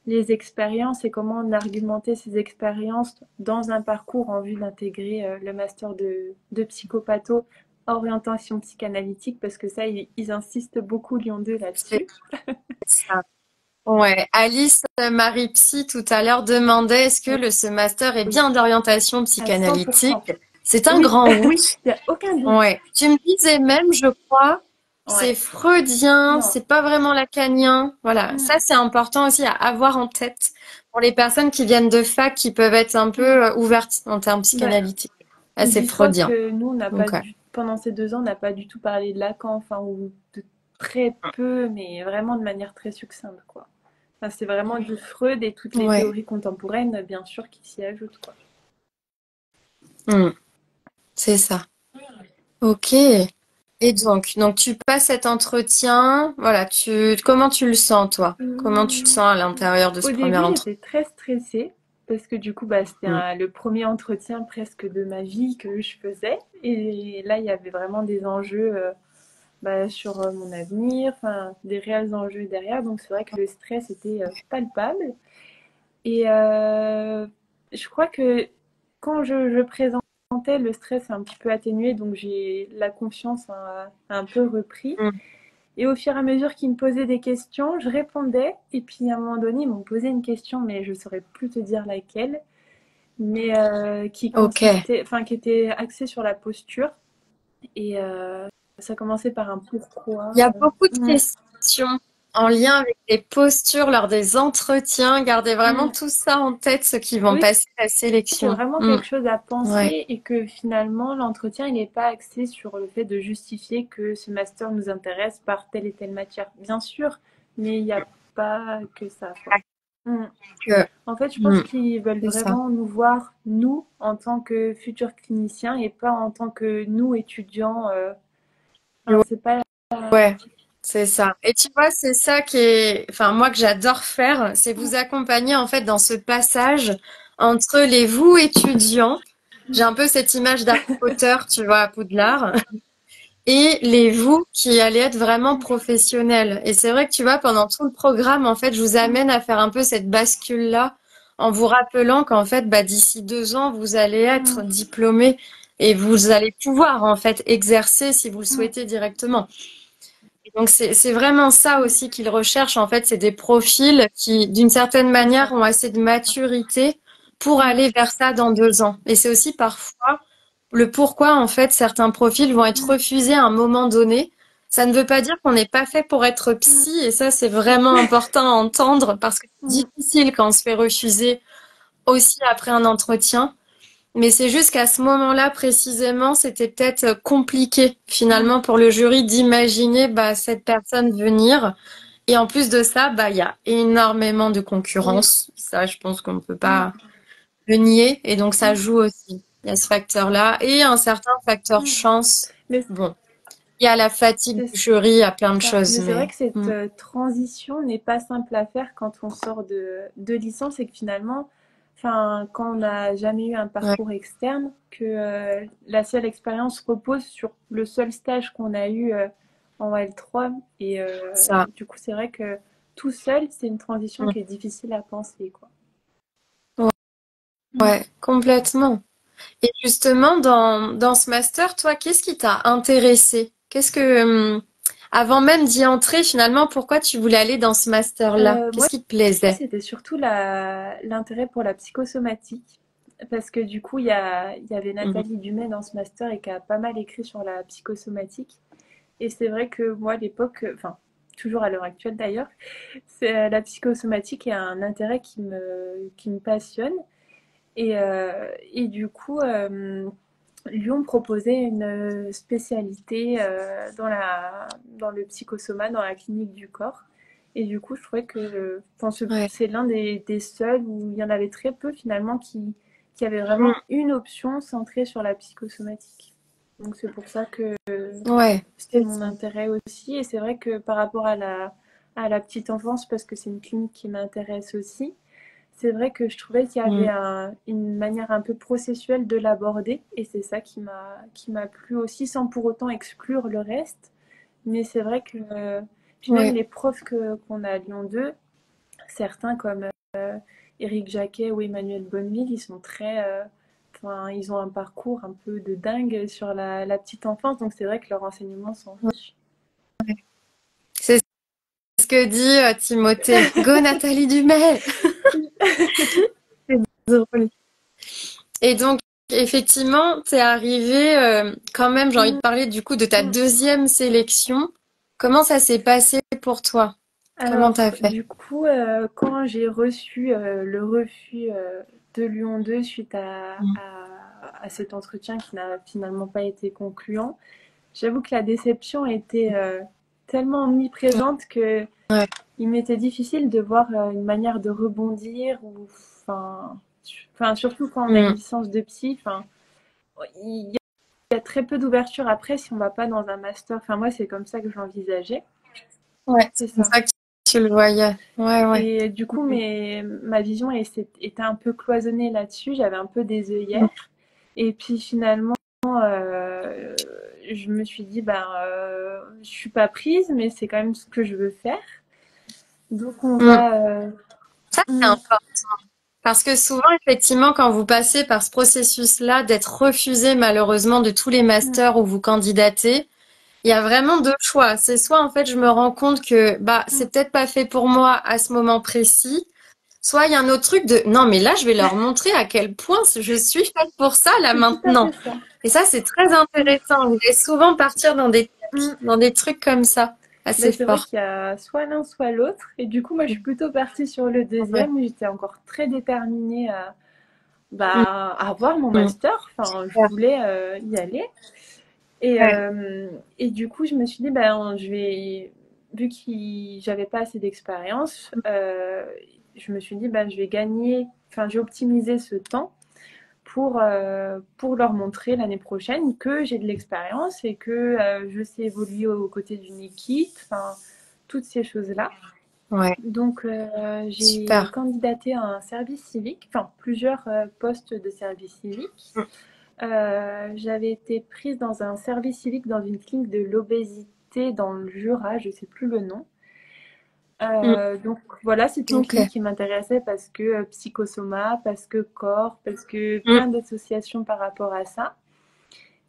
les expériences et comment on argumentait ces expériences dans un parcours en vue d'intégrer le master de psychopatho orientation psychanalytique parce que ça, ils insistent beaucoup Lyon 2 C'est là-dessus. ça. Ouais. Alice Marie Psy tout à l'heure demandait est-ce que ce master est Oui, bien d'orientation à 100%. psychanalytique? C'est un Oui, grand oui. il n'y a aucun doute. Ouais. Tu me disais même, je crois, c'est Ouais. freudien, Non. c'est pas vraiment lacanien. Voilà, Mm, ça c'est important aussi à avoir en tête pour les personnes qui viennent de fac qui peuvent être un mm. peu ouvertes en termes Ouais. psychanalytiques. Là, c'est Dis-toi freudien. que nous, on n'a pas Donc, ouais. du... pendant ces 2 ans, on n'a pas du tout parlé de Lacan, enfin, ou de très peu, mais vraiment de manière très succincte, quoi. Enfin, c'est vraiment du Freud et toutes les Ouais. théories contemporaines, bien sûr, qui s'y ajoutent, quoi. Hmm. C'est ça. Ok. Et donc tu passes cet entretien. Voilà, comment tu le sens, toi? Comment tu te Hum, sens à l'intérieur de ce Au premier début, entretien? j'étais très stressée parce que du coup, bah, c'était Hmm. le premier entretien presque de ma vie que je faisais. Et là, il y avait vraiment des enjeux bah, sur mon avenir, enfin, des réels enjeux derrière. Donc, c'est vrai que le stress était palpable. Et je crois que quand je présentais, le stress est un petit peu atténué, donc j'ai la confiance a un peu repris. Hmm. Et au fur et à mesure qu'ils me posaient des questions, je répondais. Et puis à un moment donné, ils m'ont posé une question, mais je ne saurais plus te dire laquelle, mais qui Ok. consistait, enfin qui était axée sur la posture. Et ça commençait par un pourquoi. Il y a beaucoup de Mm, questions en lien avec les postures lors des entretiens. Gardez vraiment mm. tout ça en tête, ceux qui vont Oui, passer la c'est sélection. vraiment Hmm. quelque chose à Ouais. penser et que finalement l'entretien il n'est pas axé sur le fait de justifier que ce master nous intéresse par telle et telle matière. Bien sûr, mais il n'y a pas que ça, quoi. Mm. Que- En fait, je pense hmm. qu'ils veulent C'est ça. vraiment nous voir, nous, en tant que futurs cliniciens et pas en tant que nous, étudiants. Enfin, c'est pas... Ouais, c'est ça. Et tu vois, c'est ça qui est, enfin, moi que j'adore faire, c'est vous accompagner en fait dans ce passage entre les vous étudiants. J'ai un peu cette image d'Harry Potter, tu vois, à Poudlard, et les vous qui allez être vraiment professionnels. Et c'est vrai que tu vois, pendant tout le programme, en fait, je vous amène à faire un peu cette bascule-là en vous rappelant qu'en fait, bah, d'ici 2 ans, vous allez être diplômé et vous allez pouvoir en fait exercer si vous le souhaitez directement. Donc c'est vraiment ça aussi qu'ils recherchent en fait, c'est des profils qui d'une certaine C'est manière ça. ont assez de maturité pour aller vers ça dans 2 ans. Et c'est aussi parfois le pourquoi en fait certains profils vont être refusés à un moment donné. Ça ne veut pas dire qu'on n'est pas fait pour être psy et ça c'est vraiment important à entendre parce que c'est difficile quand on se fait refuser aussi après un entretien. Mais c'est juste qu'à ce moment-là, précisément, c'était peut-être compliqué, finalement, pour le jury d'imaginer, bah, cette personne venir. Et en plus de ça, bah, il y a énormément de Oui. concurrence. Ça, je pense qu'on ne peut pas le nier. Et donc, ça joue aussi. Il y a ce facteur-là. Et un certain facteur chance. Mais Bon, il y a la fatigue c'est du jury, il y a plein de ça. choses, Mais c'est vrai mais, que cette hmm. transition n'est pas simple à faire quand on sort de licence et que finalement, enfin, quand on n'a jamais eu un Ouais, parcours externe, que la seule expérience repose sur le seul stage qu'on a eu en L3. Et ça. du coup, c'est vrai que tout seul, c'est une transition Hmm. qui est difficile à penser, quoi. Ouais, Mm. ouais, complètement. Et justement, dans ce master, toi, qu'est-ce qui t'a intéressé? Avant même d'y entrer, finalement, pourquoi tu voulais aller dans ce master-là? Moi, Qu'est-ce qui te plaisait? c'était surtout l'intérêt pour la psychosomatique. Parce que du coup, il y avait Mhm. Nathalie Dumais dans ce master et qui a pas mal écrit sur la psychosomatique. Et c'est vrai que moi, à l'époque, enfin, toujours à l'heure actuelle d'ailleurs, la psychosomatique est un intérêt qui me passionne. Et du coup, Lyon proposait une spécialité dans le psychosoma, dans la clinique du corps. Et du coup, je trouvais que enfin, Ouais. c'est l'un des seuls où il y en avait très peu finalement qui avait Mm. vraiment une option centrée sur la psychosomatique. Donc c'est pour ça que Ouais, c'était c'est mon ça. intérêt aussi. Et c'est vrai que par rapport à la petite enfance, parce que c'est une clinique qui m'intéresse aussi, c'est vrai que je trouvais qu'il y avait Mm. une manière un peu processuelle de l'aborder et c'est ça qui m'a plu aussi sans pour autant exclure le reste. Mais c'est vrai que puis même Ouais. les profs qu'on a à Lyon 2, certains comme Éric Jacquet ou Emmanuel Bonneville, ils sont très enfin, ils ont un parcours un peu de dingue sur la petite enfance, donc c'est vrai que leurs enseignements sont riches. C'est ce que dit Timothée. Go Nathalie Dumais! C'est drôle. Et donc, effectivement, t'es arrivée quand même, j'ai envie de parler du coup de ta deuxième sélection. Comment ça s'est passé pour toi? Comment Alors, t'as fait? du coup, quand j'ai reçu le refus de Lyon 2 suite à cet entretien qui n'a finalement pas été concluant, j'avoue que la déception était tellement omniprésente que Ouais. il m'était difficile de voir une manière de rebondir ou enfin surtout quand on a une Mm. licence de psy, enfin il y a très peu d'ouverture après si on va pas dans un master. Enfin moi c'est comme ça que je l'envisageais. Ouais, C'est c'est comme ça. ça que tu le voyais. Ouais, ouais. Et du coup ma vision était un peu cloisonnée là-dessus. J'avais un peu des Mm. œillères. Et puis finalement je me suis dit ben je suis pas prise mais c'est quand même ce que je veux faire. Donc on Mm. va Ça, c'est on- important. Parce que souvent, effectivement, quand vous passez par ce processus-là, d'être refusé malheureusement de tous les on- masters où vous candidatez, il y a vraiment deux choix. C'est soit, en fait, je me rends compte que, bah, c'est peut-être pas fait pour moi à ce moment précis. Soit il y a un autre truc de, non, mais là, je vais leur montrer à quel point je suis faite pour ça, là, c'est tout à fait maintenant. ça. Et ça, c'est très Mm, intéressant. Vous allez souvent partir mm. dans des trucs comme ça, Ben, assez c'est vrai forts. qu'il y a soit l'un, soit l'autre. Et du coup, moi, je suis plutôt partie sur le Ouais. deuxième, où j'étais encore très déterminée Mm, à avoir mon mm. master. Enfin, je Ouais. voulais y aller. Et, Ouais. euh, et du coup, je me suis dit, ben, vu que j'avais pas assez d'expérience, je me suis dit, ben, j'ai optimisé ce temps pour leur montrer l'année prochaine que j'ai de l'expérience et que je sais évoluer aux côtés d'une équipe, enfin, toutes ces choses-là. Ouais. Donc, j'ai Super. candidaté à un service civique, enfin plusieurs postes de service civique. Mm, J'avais été prise dans un service civique dans une clinique de l'obésité dans le Jura, je ne sais plus le nom. mm. Donc voilà, c'était une Ok. clinique qui m'intéressait parce que psychosoma, parce que corps, parce que Mm, plein d'associations par rapport à ça.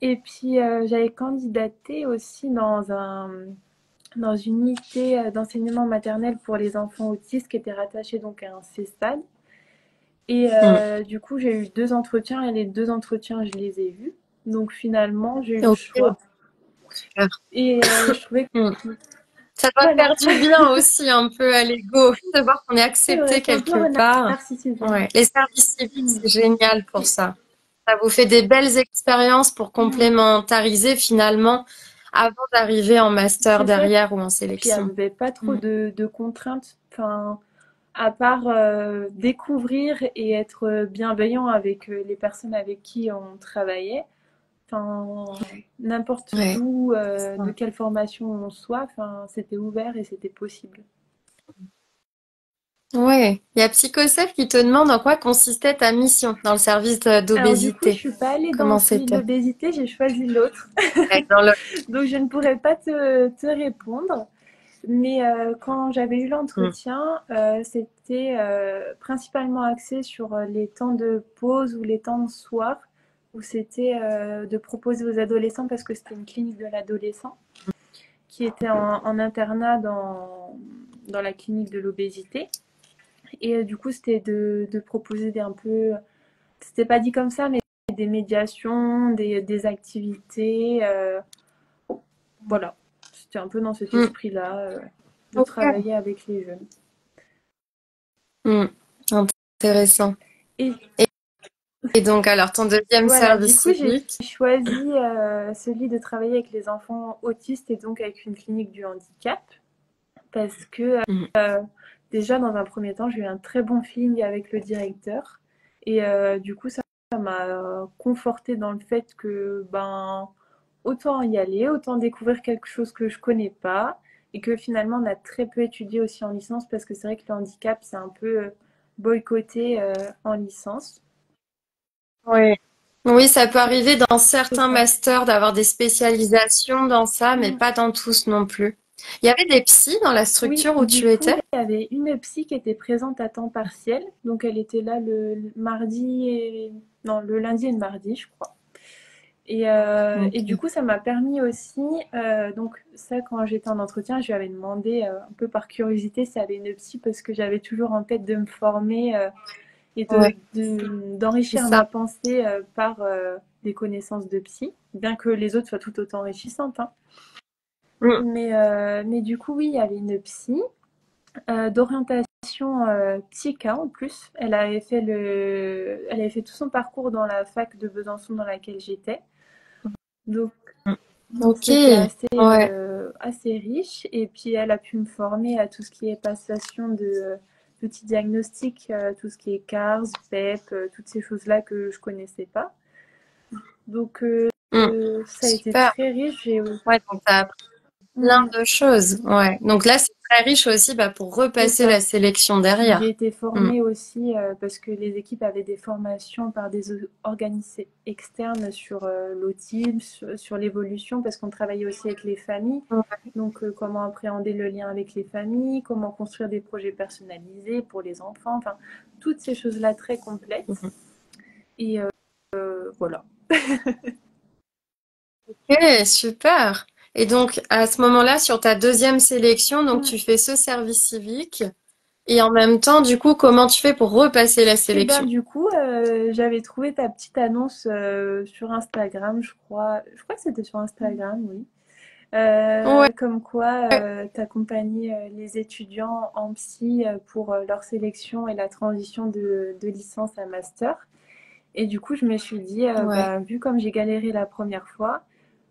Et puis j'avais candidaté aussi dans une unité d'enseignement maternel pour les enfants autistes qui était rattachée donc à un CESAD. Et mm. du coup, j'ai eu deux entretiens et les deux entretiens, je les ai vus. Donc finalement, j'ai eu le Ok. choix. Super. Et je trouvais Mm. que Ça doit voilà, faire du bien aussi un peu à l'ego de voir qu'on est c'est vrai, accepté c'est un peu quelque part. narcissisme. Ouais. Les services civiques, Mm. c'est génial pour Et- ça. Ça vous fait des belles expériences pour mm. complémentariser finalement avant d'arriver en master C'est ça. derrière ou en Puis il n'y sélection. avait pas trop Mm. de contraintes. Enfin, à part découvrir et être bienveillant avec les personnes avec qui on travaillait. Enfin, n'importe Ouais. d'où, de quelle formation on soit, enfin, c'était ouvert et c'était possible. Ouais. Il y a Psychosef qui te demande en quoi consistait ta mission dans le service Alors du coup, je d'obésité. suis pas allée dans Comment celui de c'était? l'obésité, j'ai choisi l'autre. Ouais, dans le... Donc je ne pourrais pas te répondre. Mais quand j'avais eu Mm. l'entretien, c'était principalement axé sur les temps de pause ou les temps de soir, où c'était de proposer aux adolescents, parce que c'était une clinique de l'adolescent, qui était en internat dans la clinique de l'obésité. Et du coup, c'était de proposer un peu, c'était pas dit comme ça, mais des médiations, des activités. Voilà, c'était un peu dans cet Mm. esprit-là, de Ok. travailler avec les jeunes. Mm. Intéressant. Et Et donc, alors, ton deuxième voilà, du service coup, j'ai civique? choisi celui de travailler avec les enfants autistes et donc avec une clinique du handicap parce que Mm. déjà, dans un premier temps, j'ai eu un très bon feeling avec le directeur et du coup, ça m'a conforté dans le fait que ben autant y aller, autant découvrir quelque chose que je connais pas et que finalement on a très peu étudié aussi en licence parce que c'est vrai que le handicap c'est un peu boycotté en licence. Oui. Oui, ça peut arriver dans C'est certains ça. masters d'avoir des spécialisations dans ça, mais Mm. pas dans tous non plus. Il y avait des psys dans la Oui, structure où du tu coup, étais? il y avait une psy qui était présente à temps partiel, donc elle était là le mardi et non, le lundi et le mardi, je crois. Et du Ok. coup, ça m'a permis aussi, donc ça, quand j'étais en entretien, je lui avais demandé un peu par curiosité si elle avait une psy, parce que j'avais toujours en tête de me former et Ouais, c'est d'enrichir ça. ma pensée par des connaissances de psy, bien que les autres soient tout autant enrichissantes, hein. Mm. Mais du coup, oui, il y avait une psy d'orientation psycha en plus. Elle avait fait tout son parcours dans la fac de Besançon dans laquelle j'étais. Donc, donc Ok, c'était assez, ouais. assez riche. Et puis elle a pu me former à tout ce qui est passation de petits diagnostics, tout ce qui est CARS, PEP, toutes ces choses-là que je connaissais pas. Donc Mm. ça a été Super. très riche. Ouais, donc t'as appris plein Mm, de choses. Ouais. Donc là, c'est très riche aussi bah, pour c'est repasser la ça. sélection Puis j'ai derrière. été Mm. formée aussi parce que les équipes avaient des formations par des organismes externes sur l'autisme, sur l'évolution, parce qu'on travaillait aussi avec les familles. Donc, comment appréhender le lien avec les familles, comment construire des projets personnalisés pour les enfants, enfin, toutes ces choses-là très complètes. Mhm. Et voilà. Ok, super. Et donc, à ce moment-là, sur ta deuxième sélection, donc Mm. tu fais ce service civique. Et en même temps, du coup, comment tu fais pour repasser la Et ben, sélection? du coup, j'avais trouvé ta petite annonce sur Instagram, je crois. Je crois que c'était sur Instagram, oui. Ouais. Comme quoi t'accompagnais les étudiants en psy pour leur sélection et la transition de licence à master. Et du coup, je me suis dit, Ouais. bah, vu comme j'ai galéré la première fois,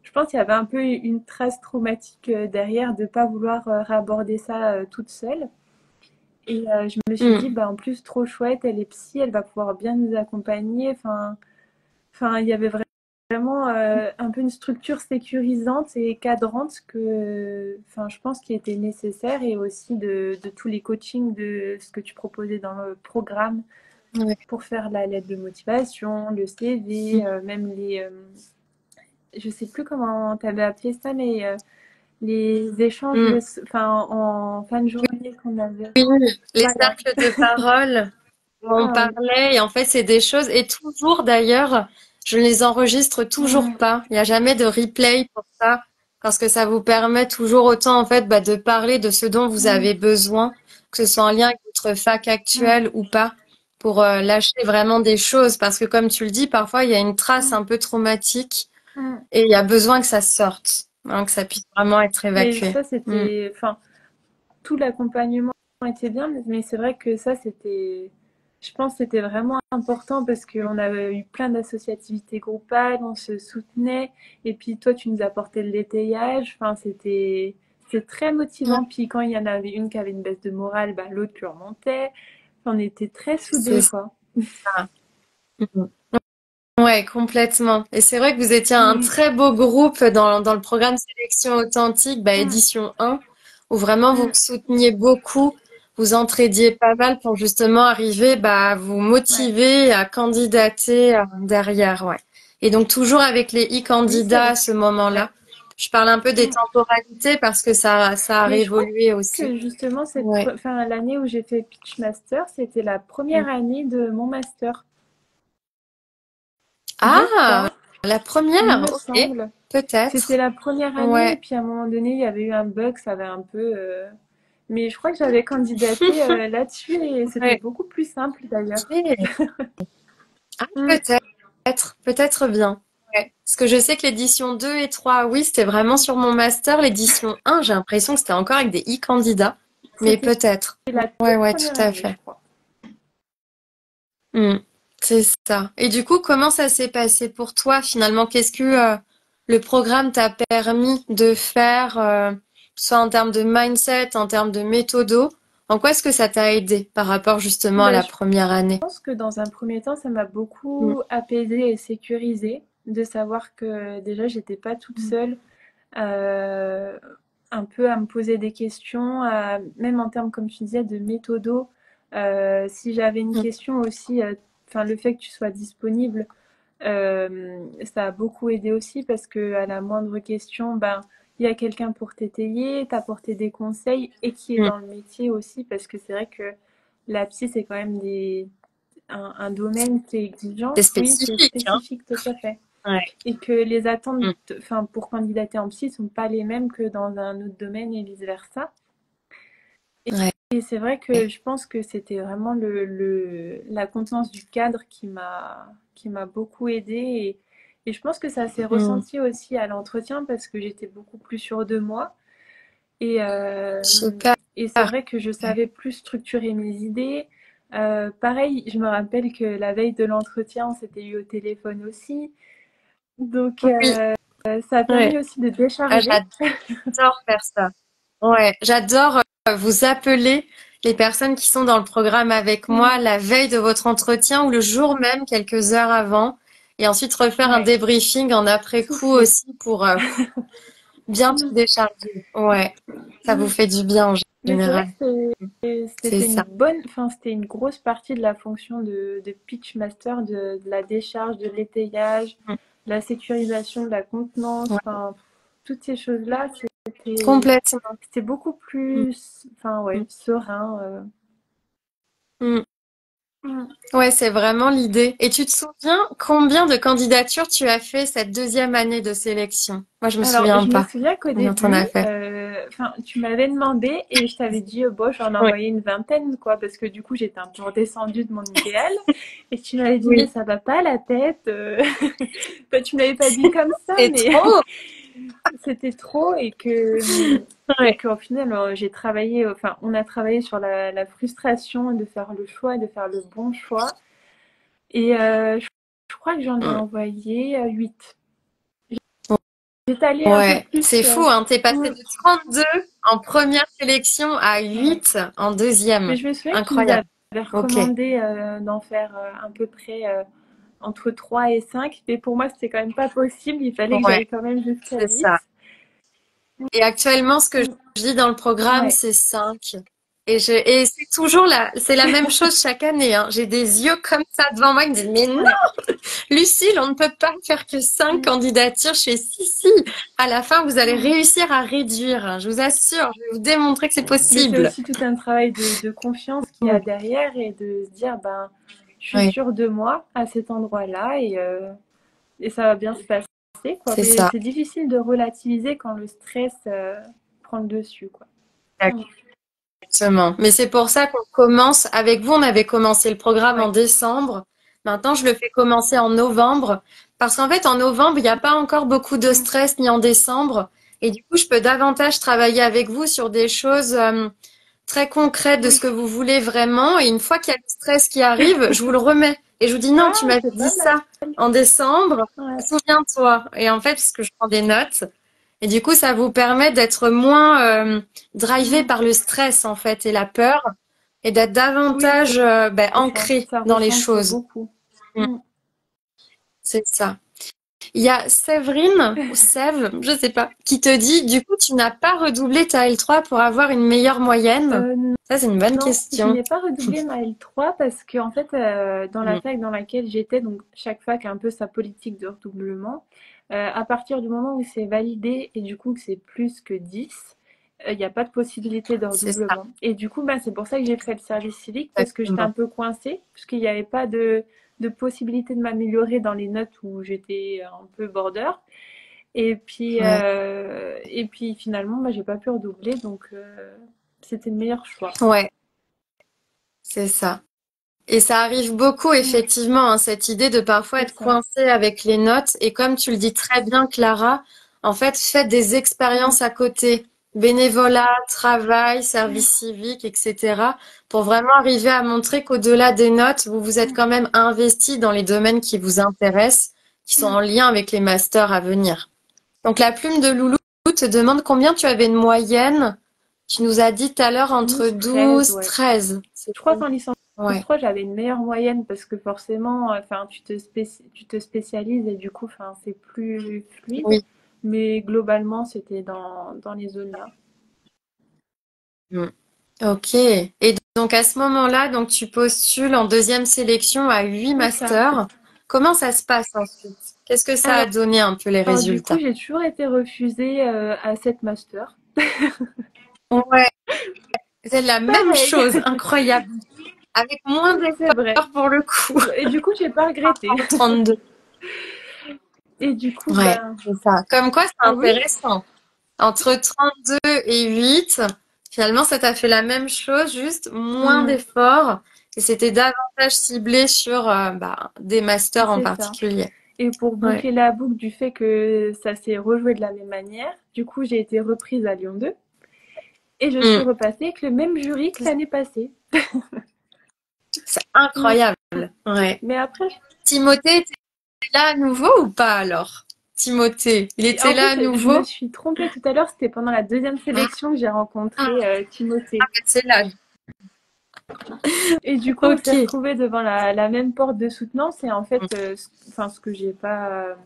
je pense qu'il y avait un peu une trace traumatique derrière de ne pas vouloir réaborder ça toute seule. Et je me suis dit, Mm. bah, en plus, trop chouette, elle est psy, elle va pouvoir bien nous accompagner. Enfin, il y avait vraiment un peu une structure sécurisante et cadrante que, enfin, je pense qui était nécessaire et aussi de tous les coachings de ce que tu proposais dans le programme Ouais. pour faire la lettre de motivation, le CV, Mm. même je sais plus comment tu avais appelé ça, mais les échanges, Mm. enfin, en fin de journée qu'on avait. Oui, les Voilà. cercles de parole dont on Ah oui. parlait, et en fait, c'est des choses, et toujours d'ailleurs, je ne les enregistre toujours Mm, pas. Il n'y a jamais de replay pour ça, parce que ça vous permet toujours autant, en fait, bah, de parler de ce dont vous mm, avez besoin, que ce soit en lien avec votre fac mm, actuelle ou pas, pour lâcher vraiment des choses, parce que comme tu le dis, parfois, il y a une trace mm, un peu traumatique, mm. et il y a besoin que ça sorte, hein, que ça puisse vraiment être Mais évacué. ça, Mm. c'était, enfin, tout l'accompagnement était bien, mais c'est vrai que ça, c'était, je pense, que c'était vraiment important parce qu'on avait eu plein d'associativités groupales, on se soutenait, et puis toi, tu nous apportais le détaillage. Enfin, c'était très Ouais, motivant. Puis quand il y en avait une qui avait une baisse de morale, bah, l'autre lui remontait. Enfin, on était très c'est soudés, quoi. ça. Mm. Ouais, complètement. Et c'est vrai que vous étiez un Mm, très beau groupe dans le programme Sélection Authentique, bah, mm, édition 1, où vraiment vous vous mm, souteniez beaucoup, vous entraidiez pas mal pour justement arriver bah, à vous ouais. motiver à candidater derrière. Ouais. Et donc toujours avec les Oui, c'est e-candidats vrai. à ce moment-là. Je parle un peu des Mm. temporalités parce que ça a Mais je crois réévolué aussi. que justement, Ouais. enfin, l'année où j'ai fait Pitch Master, c'était la Mm. première année de mon master. Je Ah, crois, la il première, me ok, semble. C'était peut-être. la première année, et Ouais. puis à un moment donné, il y avait eu un bug, ça avait un peu. Mais je crois que j'avais candidaté là-dessus et c'était Ouais. beaucoup plus simple d'ailleurs. Ok. Ah, Mm, peut-être bien. Ouais. Parce que je sais que l'édition 2 et 3, oui, c'était vraiment sur mon master. L'édition 1, j'ai l'impression que c'était encore avec des e-candidats. Mais C'était peut-être. la Ouais, toute ouais, tout première à année, je fait. crois. Hmm. C'est ça. Et du coup, comment ça s'est passé pour toi finalement? Qu'est-ce que le programme t'a permis de faire, soit en termes de mindset, en termes de méthodo? En quoi est-ce que ça t'a aidé par rapport justement à Ben, la je première année? pense que dans un premier temps, ça m'a Hmm. beaucoup apaisée et sécurisée de savoir que déjà, j'étais pas toute seule euh, un peu à me poser des questions, même en termes, comme tu disais, de méthodo. Si j'avais une Hmm. question aussi, enfin, le fait que tu sois disponible, ça a beaucoup aidé aussi parce que à la moindre question, ben, il y a quelqu'un pour t'étayer, t'apporter des conseils et qui est Hmm. dans le métier aussi parce que c'est vrai que la psy, c'est quand même un domaine qui est exigeant. C'est Oui, c'est spécifique, hein? spécifique, tout à fait. Ouais. Et que les attentes, Hmm. enfin, pour candidater en psy, sont pas les mêmes que dans un autre domaine et vice-versa. Ouais. Et c'est vrai que je pense que c'était vraiment la contenance du cadre qui m'a beaucoup aidée. Et je pense que ça s'est Hmm. ressenti aussi à l'entretien parce que j'étais beaucoup plus sûre de moi. Et, Super. et c'est vrai que je savais plus structurer mes idées. Pareil, je me rappelle que la veille de l'entretien, on s'était eu au téléphone aussi. Donc, Oui, ça a ouais. permis aussi de Ah, décharger. j'adore faire ça. Ouais, j'adore vous appeler les personnes qui sont dans le programme avec moi Mm. la veille de votre entretien ou le jour même, quelques heures avant, et ensuite refaire un Ouais, débriefing en après-coup souffler. aussi pour bien tout Mm. décharger. Ouais, ça vous Mm. fait du bien en Mais c'est vrai général. que C'est c'était une ça. bonne, enfin, c'était une grosse partie de la fonction de pitch master, de la décharge, de l'étayage, Mm. de la sécurisation, de la contenance, Ouais, enfin, toutes ces choses-là, complètement. c'était beaucoup Mm, plus, enfin, mm, ouais, serein. mm. Mm. Ouais, c'est vraiment l'idée. Et tu te souviens combien de candidatures tu as fait cette deuxième année de sélection? Moi, je me Alors, souviens je me pas souviens qu'au combien t'en début, as fait. enfin, tu m'avais demandé et je t'avais dit, bon, j'en ai Oui, envoyé une vingtaine, quoi, parce que du coup, j'étais un peu redescendue de mon idéal. Et tu m'avais dit, mais oui. ça va pas la tête. Enfin, tu me l'avais pas dit comme ça, C'est mais trop. c'était trop et Ouais. qu'au final, j'ai travaillé, enfin, on a travaillé sur la frustration de faire le choix, de faire le bon choix. Et je crois que j'en ai Mm. envoyé 8. J'étais allée un peu Ouais, plus. c'est fou, hein. T'es passé Mm. de 32 en première sélection à Ouais. 8 en Mais deuxième. je me souviens que tu nous Incroyable. avais Ok, recommandé d'en faire à peu près entre 3 et 5. Mais pour moi, c'était quand même pas possible. Il fallait que ouais, j'aille quand même jusqu'à c'est 8. ça. Et actuellement, ce que Mm. je dis dans le programme, Ouais. c'est 5. Et c'est toujours c'est la même chose chaque année, hein. J'ai des yeux comme ça devant moi qui me disent, mais non, Ouais. Lucille, on ne peut pas faire que 5 Mm. candidatures chez Si. À la fin, vous allez Mm. réussir à réduire, hein. Je vous assure, je vais vous démontrer que c'est Mais c'est possible. aussi tout un travail de confiance qu'il y a Ouais. derrière et de se dire, ben, je suis Ouais, sûre de moi à cet endroit-là et ça va bien se passer, quoi. c'est Mais ça. c'est difficile de relativiser quand le stress prend le dessus, quoi. Mm. Exactement. Mais c'est pour ça qu'on commence avec vous. On avait commencé le programme en Ouais. décembre. Maintenant, je le fais commencer en novembre. Parce qu'en fait, en novembre, il n'y a pas encore beaucoup de Mm. stress, ni en décembre. Et du coup, je peux davantage travailler avec vous sur des choses très concrètes de ce Oui. que vous voulez vraiment. Et une fois qu'il y a le stress qui arrive, je vous le remets. Et je vous dis, non, tu Ah, m'avais c'est dit pas mal. ça en décembre. Ouais. Souviens-toi. Et en fait, parce que je prends des notes, et du coup, ça vous permet d'être moins drivé Mm. par le stress, en fait, et la peur, et d'être Oui, davantage ancré ça dans les recentre choses. beaucoup. Mm, Mm. c'est ça. Il y a Séverine, ou Sève, je sais pas, qui te dit, du coup, tu n'as pas redoublé ta L3 pour avoir une meilleure moyenne? Euh, Ça, c'est une bonne non, je question. n'ai pas redoublé ma L3 parce que en fait, dans la Mm, fac dans laquelle j'étais, donc chaque fac a un peu sa politique de redoublement. À partir du moment où c'est validé et du coup que c'est plus que 10, il n'y a pas de possibilité de c'est ça, redoublement. Et du coup, bah, c'est pour ça que j'ai fait le service civique parce que j'étais un exactement. peu coincée, parce qu'il n'y avait pas de possibilité de m'améliorer dans les notes où j'étais un peu border. Ouais. Et puis finalement, bah, j'ai pas pu redoubler, donc c'était le meilleur choix. Ouais, c'est ça. Et ça arrive beaucoup, Mm, effectivement, hein, cette idée de parfois c'est être ça. coincé avec les notes. Et comme tu le dis très bien, Clara, en fait, faites des Mm, expériences à côté. Bénévolat, travail, service civique, etc. Pour vraiment arriver à montrer qu'au-delà des notes, vous vous êtes mm, quand même investi dans les domaines qui vous intéressent, qui sont en mm. lien avec les masters à venir. Donc, la plume de Loulou te demande combien tu avais de moyenne. Tu nous as dit tout à l'heure entre 12, 13, 12, ouais. 13. C'est Je crois qu'en licence ouais. 3, j'avais une meilleure moyenne parce que forcément, enfin, tu te spécialises et du coup, enfin, c'est plus fluide. Oui. Mais globalement, c'était dans les zones là. Mm. Ok. Et donc à ce moment-là, donc tu postules en deuxième sélection à 8 C'est ça. masters. Comment ça se passe ensuite? Qu'est-ce que ça a Alors, donné un peu les du coup, résultats? j'ai toujours été refusée à cette master. Ouais, c'est la même Pareil, chose, incroyable, avec moins c'est vrai. d'efforts pour le coup. Et du coup, j'ai pas regretté. 32. Et du coup, Ouais, ben, c'est ça. Comme quoi, c'est ah oui, intéressant. Entre 32 et 8, finalement, ça t'a fait la même chose, juste moins hmm, d'efforts. Et c'était davantage ciblé sur des masters en c'est ça. particulier. Et pour Ouais. boucler la boucle du fait que ça s'est rejoué de la même manière, du coup, j'ai été reprise à Lyon 2. Et je suis Mm. repassée avec le même jury que l'année passée. C'est Mais, incroyable. Ouais. mais après, Timothée était là à nouveau ou pas alors? Timothée, il était en là fait, à je me nouveau? suis trompée tout à l'heure. C'était pendant la deuxième sélection que j'ai rencontré Ah, Timothée. c'est là. Et du coup, on s'est Ok. retrouvés devant la même porte de soutenance. Et en fait, enfin, ce que j'ai pas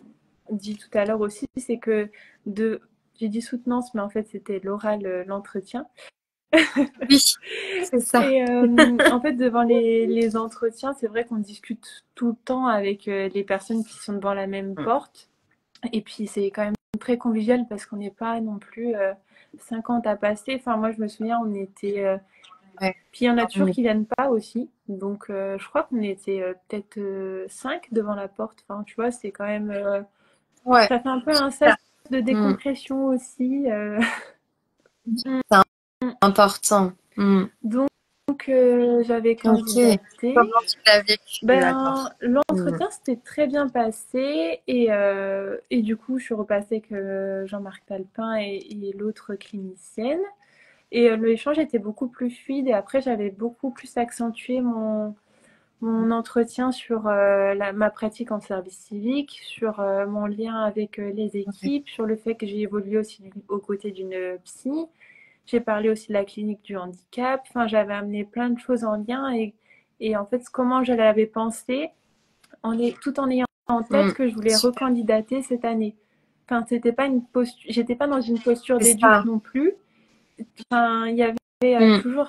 dit tout à l'heure aussi, c'est que de, j'ai dit soutenance, mais en fait, c'était l'oral, l'entretien. Oui, c'est ça. Et en fait, devant les entretiens, c'est vrai qu'on discute tout le temps avec les personnes qui sont devant la même porte. Et puis, c'est quand même très convivial parce qu'on n'est pas non plus 50 à passer. Enfin, moi, je me souviens, on était. Ouais. Puis, il y en a toujours qui viennent pas aussi. Donc, je crois qu'on était peut-être 5 devant la porte. Enfin, tu vois, c'est quand même. Ouais. Ça fait un peu un sas de Mm. décompression aussi. C'est important. Mm. Donc, j'avais Ok. candidaté. Comment tu l'as vécu Ben, alors? Mm. l'entretien s'était très bien passé et du coup, je suis repassée avec Jean-Marc Talpin et l'autre clinicienne. Et l'échange était beaucoup plus fluide et après, j'avais beaucoup plus accentué mon entretien sur ma pratique en service civique, sur mon lien avec les Ouais. équipes, sur le fait que j'ai évolué aussi aux côtés d'une psy. J'ai parlé aussi de la clinique du handicap. Enfin, j'avais amené plein de choses en lien et en fait, comment je l'avais pensé, tout en ayant en tête Mm. que je voulais Super. recandidater cette année. Enfin, c'était pas une posture, j'étais pas dans une posture C'est d'éduc ça. non plus. Enfin, il y avait Mm. toujours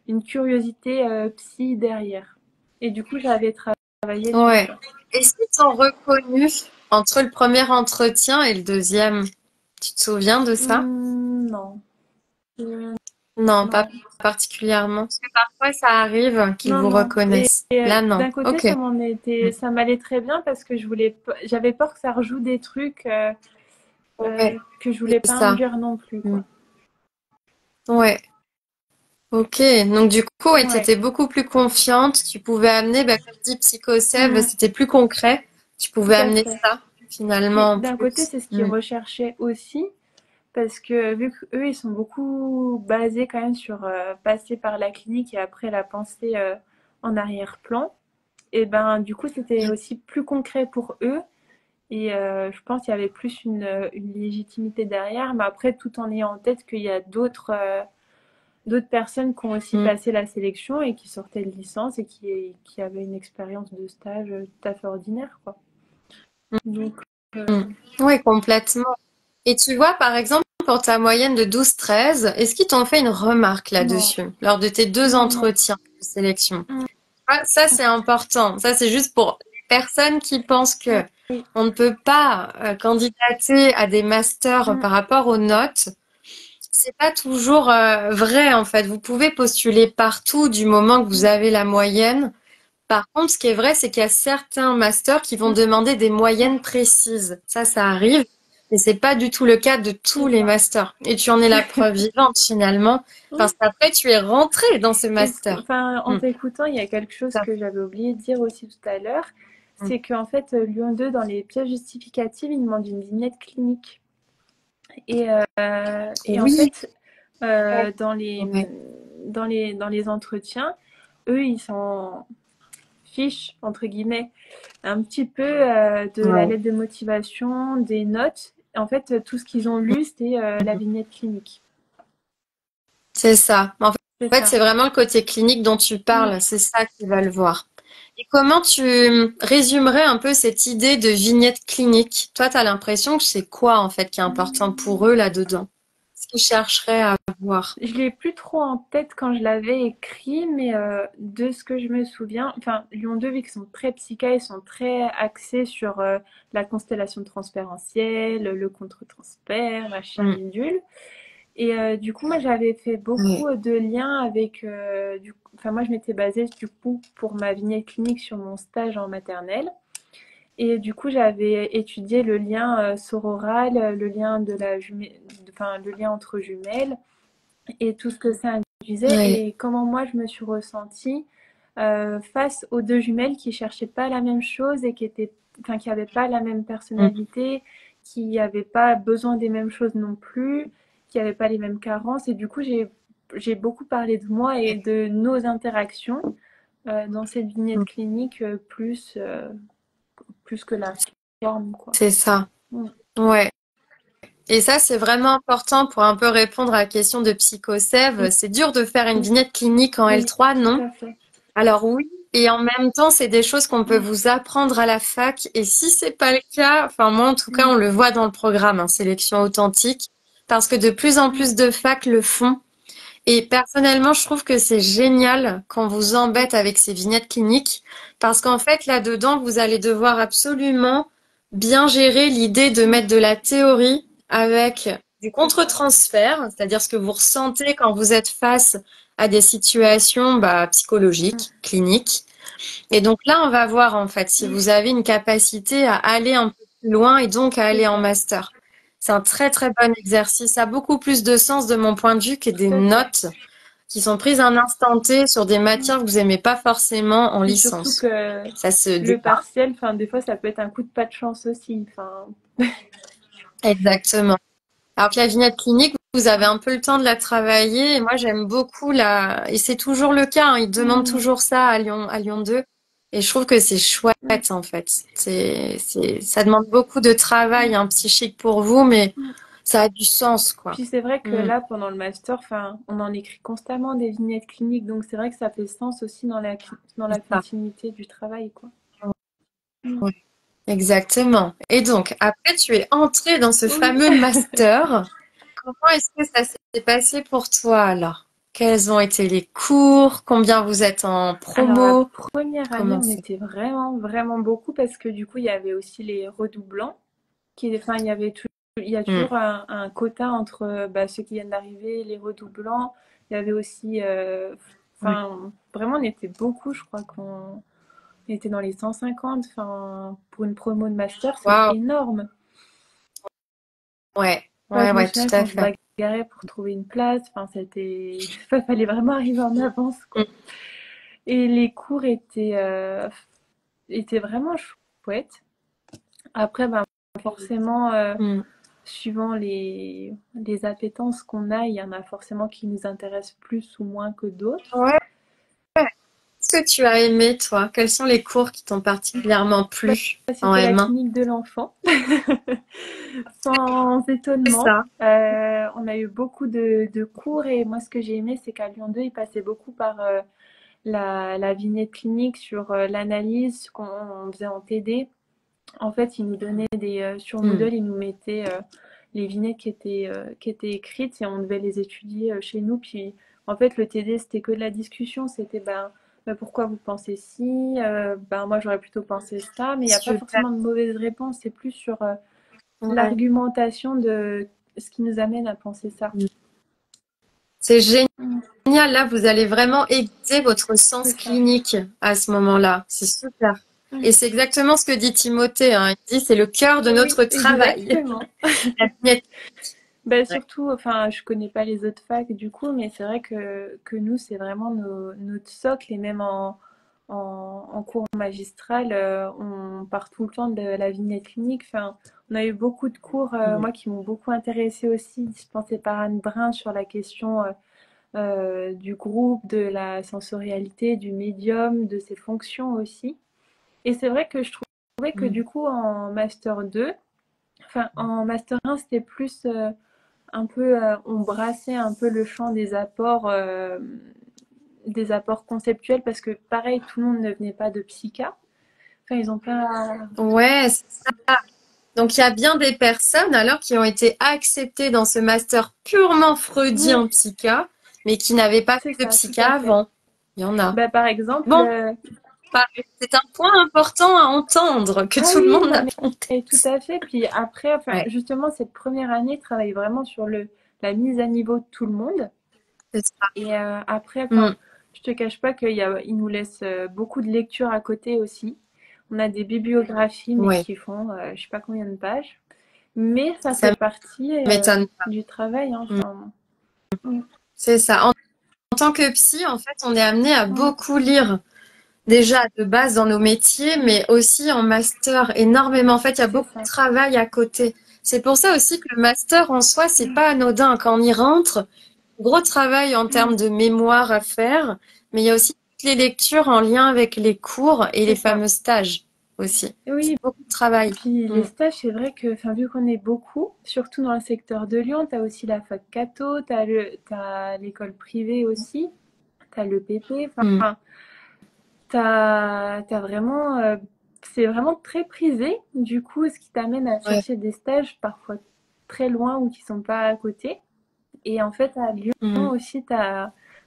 une curiosité psy derrière. Et du coup, j'avais travaillé sur Ouais. ça. Est-ce qu'ils t'ont reconnu entre le premier entretien et le deuxième? Tu te souviens de ça? Non. Euh, Non, pas non. particulièrement. Parce que parfois, ça arrive qu'ils Non, vous non. Et reconnaissent. Là, non. d'un côté, Ok. Mm. ça m'allait très bien parce que j'avais peur que ça rejoue des trucs Ouais, que je voulais c'est pas ça. induire non plus, Mm. quoi. Ouais. Ok. Donc, du coup, ouais, tu Ouais. étais beaucoup plus confiante. Tu pouvais amener, bah, comme dit Psychoseb, Mm, c'était plus concret. Tu tout pouvais à amener fait. ça, Puis finalement, en d'un côté, plus. c'est ce qu'ils Mm. recherchaient aussi, parce que vu qu'eux, ils sont beaucoup basés quand même sur passer par la clinique et après la pensée en arrière-plan, et ben du coup, c'était aussi plus concret pour eux. Et je pense qu'il y avait plus une légitimité derrière, mais après, tout en ayant en tête qu'il y a d'autres personnes qui ont aussi Mm. passé la sélection et qui sortaient de licence et qui avaient une expérience de stage tout à fait ordinaire, quoi. Donc, Mm. Ouais, complètement. Et tu vois, par exemple, pour ta moyenne de 12-13, est-ce qu'ils t'ont fait une remarque non, là-dessus, lors de tes deux non, non. entretiens de sélection? Ah, ça, c'est important. Ça, c'est juste pour les personnes qui pensent que Oui. on ne peut pas candidater à des masters Mm, par rapport aux notes. C'est pas toujours vrai, en fait. Vous pouvez postuler partout du moment que vous mm, avez la moyenne. Par contre, ce qui est vrai, c'est qu'il y a certains masters qui vont mm, demander des moyennes précises. Ça arrive. Et c'est pas du tout le cas de tous c'est les ça. masters. Et tu en es la preuve vivante, finalement. Parce Oui. qu'après, tu es rentré dans ce master. Enfin, en Hmm. t'écoutant, il y a quelque chose Ça. que j'avais oublié de dire aussi tout à l'heure. Hmm. C'est qu'en fait, Lyon 2, dans les pièces justificatives, il demande une vignette clinique. Et en Oui. fait, Ouais. Ouais. dans les entretiens, eux, ils s'en fichent, entre guillemets, un petit peu de la Ouais. lettre de motivation, des notes. En fait, tout ce qu'ils ont lu, c'était la Mhm. vignette clinique. C'est ça. En C'est fait, ça. c'est vraiment le côté clinique dont tu Mm. parles. C'est ça qu'ils veulent voir. Et comment tu résumerais un peu cette idée de vignette clinique? Toi, tu as l'impression que c'est quoi, en fait, qui est important pour eux là-dedans? Ce qu'ils chercheraient à voir. Je l'ai plus trop en tête quand je l'avais écrit, mais de ce que je me souviens, enfin, Lyon 2, vu qu'ils sont très psycha, ils sont très axés sur la constellation transférentielle, le contre-transfert, machin Mm. bidule. Et du coup, moi, j'avais fait Ouais. beaucoup de liens avec, enfin, moi, je m'étais basée du coup pour ma vignette clinique sur mon stage en maternelle. Et du coup, j'avais étudié le lien sororal, le lien de enfin, le lien entre jumelles et tout ce que ça induisait Ouais. et comment moi je me suis ressentie face aux deux jumelles qui cherchaient pas la même chose et enfin, qui n'avaient pas la même Mm. personnalité, qui n'avaient pas besoin des mêmes choses non plus qui n'avaient pas les mêmes carences. Et du coup, j'ai beaucoup parlé de moi et de nos interactions dans cette vignette clinique plus que la forme, quoi. C'est ça. Mm. Ouais. Et ça, c'est vraiment important pour un peu répondre à la question de Oui, psychosève. C'est dur de faire une vignette clinique en oui, L3, tout non? à fait. Alors oui, et en même temps, c'est des choses qu'on peut Mm. vous apprendre à la fac. Et si c'est pas le cas, enfin moi en tout cas, Mm. on le voit dans le programme, hein, sélection authentique, parce que de plus en plus de facs le font. Et personnellement, je trouve que c'est génial qu'on vous embête avec ces vignettes cliniques, parce qu'en fait, là-dedans, vous allez devoir absolument bien gérer l'idée de mettre de la théorie avec du contre-transfert, c'est-à-dire ce que vous ressentez quand vous êtes face à des situations psychologiques, cliniques. Et donc là, on va voir en fait si Mm. vous avez une capacité à aller un peu plus loin et donc à C'est aller en ça, master. C'est un très très bon exercice. Ça a beaucoup plus de sens de mon point de vue que des tout à fait. notes qui sont prises un instant T sur des Mm. matières que vous aimez pas forcément en Puis surtout licence. que Ça se le débat. partiel, enfin, des fois, ça peut être un coup de pas de chance aussi. Enfin, Exactement. Alors que la vignette clinique, vous avez un peu le temps de la travailler. Et moi, j'aime beaucoup et c'est toujours le cas, hein, ils demandent mm, toujours ça à Lyon 2. Et je trouve que c'est mm, chouette, en fait. Ça demande beaucoup de travail, mm, hein, psychique pour vous, mais mm. ça a du sens, quoi. Puis c'est vrai que Mm. là, pendant le master, enfin, on en écrit constamment des vignettes cliniques, donc c'est vrai que ça fait sens aussi dans C'est la ça. continuité du travail, quoi. Mm. Ouais, exactement. Et donc, après, tu es entrée dans ce Oui. fameux master. Comment est-ce que ça s'est passé pour toi, alors? Quels ont été les cours? Combien vous êtes en Alors la promo? première année, Comment on c'est? était vraiment, vraiment beaucoup parce que du coup, il y avait aussi les redoublants. Enfin, il y a Mm. toujours un quota entre ceux qui viennent d'arriver, les redoublants. Il y avait aussi, Ouais. enfin, vraiment, on était beaucoup. Je crois qu'on était dans les 150. Enfin, pour une promo de master, c'est Waouh. énorme. Ouais. Enfin, Ouais, je me ouais, tout souviens à qu'on se fait. bagarrait pour trouver une place. Enfin, c'était, fallait vraiment arriver en avance, Mm. quoi. Et les cours étaient vraiment chouettes. Après, ben, forcément, Mm. suivant les appétences qu'on a, il y en a forcément qui nous intéressent plus ou moins que d'autres. Ouais. Qu'est-ce que tu as aimé, toi? Quels sont les cours qui t'ont particulièrement Bah, plu en c'était la M1? clinique de l'enfant, sans C'est étonnement. ça. On a eu beaucoup de cours et moi, ce que j'ai aimé, c'est qu'à Lyon 2, il passait beaucoup par la vignette clinique sur l'analyse qu'on faisait en TD. En fait, il nous donnait sur Mm. Moodle, il nous mettait les vignettes qui étaient écrites et on devait les étudier chez nous. Puis, en fait, le TD, c'était que de la discussion. C'était, pourquoi vous pensez ci? Moi, j'aurais plutôt pensé ça. Mais il n'y a pas Super. forcément de mauvaise réponse. C'est plus sur Ouais. l'argumentation de ce qui nous amène à penser ça. Mm. C'est génial. Mm, Là, vous allez vraiment aiguiser votre sens c'est ça. clinique à ce moment-là. C'est super. Mm. Et c'est exactement ce que dit Timothée, hein. Il dit c'est le cœur de Oui, notre travail. exactement. La vignette. Ouais. Surtout, enfin, je connais pas les autres facs du coup, mais c'est vrai que nous, c'est vraiment notre socle et même en cours magistral, on part tout le temps de la vignette clinique. Enfin, on a eu beaucoup de cours, Mm. moi, qui m'ont beaucoup intéressée aussi, dispensés par Anne Brun sur la question du groupe, de la sensorialité, du médium, de ses fonctions aussi. Et c'est vrai que je trouvais que Mm. du coup, en master 2, enfin, en master 1, c'était plus un peu, on brassait un peu le champ des apports conceptuels parce que pareil, tout le monde ne venait pas de psycha. Enfin, ils ont pas. Ouais, c'est ça. Donc il y a bien des personnes alors qui ont été acceptées dans ce master purement Oui, freudien psycha, mais qui n'avaient pas c'est fait de ça, tout psycha à fait. avant. Il y en a. Par exemple, Bon, c'est un point important à entendre que ah tout le oui, monde non n'a pas en mais tout tête. à fait. Puis après, enfin, Ouais, justement, cette première année travaille vraiment sur la mise à niveau de tout le monde. c'est ça. Et après, Mm. enfin, je te cache pas il nous laisse beaucoup de lectures à côté aussi. On a des bibliographies, mais Ouais, qui font je sais pas combien de pages. Mais ça ça fait partie m'étonne. du travail, hein, Mm. enfin, mm, C'est ça. En tant que psy, en fait, on est amené à mm, beaucoup lire. Déjà de base dans nos métiers, mm, mais aussi en master énormément. En fait, il y a c'est beaucoup de ça. travail à côté. C'est pour ça aussi que le master en soi, c'est pas anodin. Quand on y rentre, gros travail en Mm. termes de mémoire à faire, mais il y a aussi toutes les lectures en lien avec les cours et C'est les ça. fameux stages aussi. Oui, C'est beaucoup de travail. puis les Mm. stages, c'est vrai que, enfin, vu qu'on est beaucoup, surtout dans le secteur de Lyon, tu as aussi la fac Cato, t'as l'école privée aussi, tu as le PP, Mm. enfin, t'as vraiment, c'est vraiment très prisé, du coup, ce qui t'amène à Ouais. chercher des stages parfois très loin ou qui sont pas à côté. Et en fait, à Lyon Mm. aussi,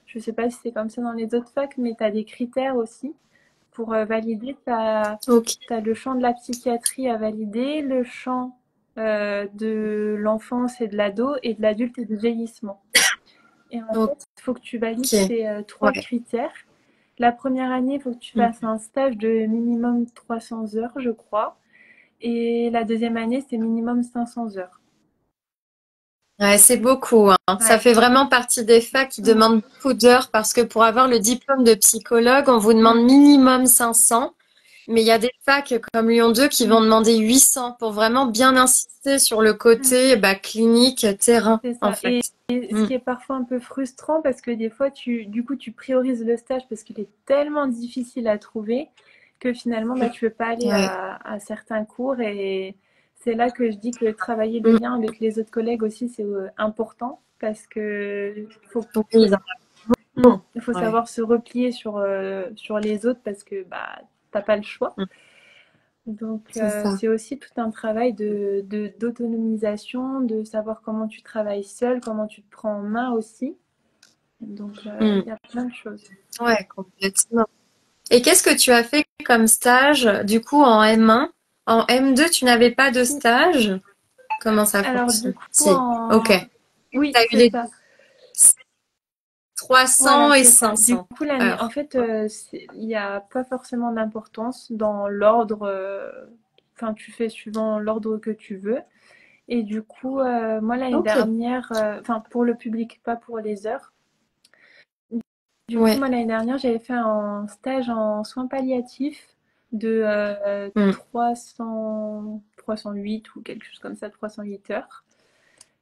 je sais pas si c'est comme ça dans les autres facs, mais tu as des critères aussi pour valider. Tu as Ok. le champ de la psychiatrie à valider, le champ de l'enfance et de l'ado, et de l'adulte et du vieillissement. Et en Ok. fait, il faut que tu valides ces trois Ouais. critères. La première année, il faut que tu Mm. fasses un stage de minimum 300 heures, je crois. Et la deuxième année, c'est minimum 500 heures. Ouais, c'est beaucoup, hein. Ça Ouais. fait vraiment partie des facs qui Mm, demandent beaucoup d'heures parce que pour avoir le diplôme de psychologue, on vous demande mm, minimum 500. Mais il y a des facs comme Lyon 2 qui vont mm, demander 800 pour vraiment bien insister sur le mm. côté clinique, terrain, C'est en ça. fait. Et ce Mm. qui est parfois un peu frustrant parce que des fois, du coup, tu priorises le stage parce qu'il est tellement difficile à trouver que finalement, bah, tu veux pas aller Ouais. à certains cours. Et c'est là que je dis que travailler le Mm. lien avec les autres collègues aussi, c'est important parce que Oui, ils en ont. il faut Ouais. savoir se replier sur les autres parce que bah, t'as pas le choix. Mm. Donc, C'est ça. c'est aussi tout un travail d'autonomisation, de savoir comment tu travailles seul, comment tu te prends en main aussi. Donc, Mm. il y a plein de choses. Ouais, complètement. Et qu'est-ce que tu as fait comme stage, du coup, en M1? En M2, tu n'avais pas de Si, stage? Comment ça alors du fonctionne? coup, Si. Ok. oui, Tu as eu c'est les ça. 300 Voilà, et c'est ça. Du 500 coup, l'année, en heures. fait, il n'y a pas forcément d'importance dans l'ordre. Enfin, tu fais suivant l'ordre que tu veux. Et du coup, moi, l'année Ok. dernière, enfin, pour le public, pas pour les heures. Du coup, Ouais. moi, l'année dernière, j'avais fait un stage en soins palliatifs de Mm. 308 ou quelque chose comme ça, 308 heures.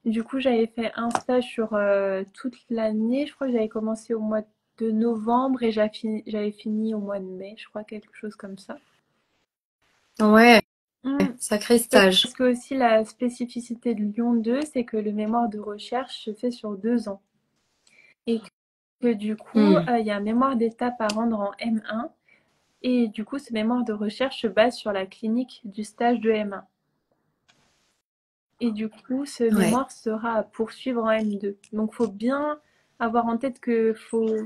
Du coup, j'avais fait un stage sur toute l'année. Je crois que j'avais commencé au mois de novembre et j'avais fini au mois de mai, je crois, quelque chose comme ça. Ouais. Hmm. Sacré Parce stage. que aussi, la spécificité de Lyon 2, c'est que le mémoire de recherche se fait sur 2 ans. Et que du coup, Mm. il y a un mémoire d'étape à rendre en M1. Et du coup, ce mémoire de recherche se base sur la clinique du stage de M1. Et du coup, ce Ouais. mémoire sera à poursuivre en M2. Donc, faut bien avoir en tête que Bien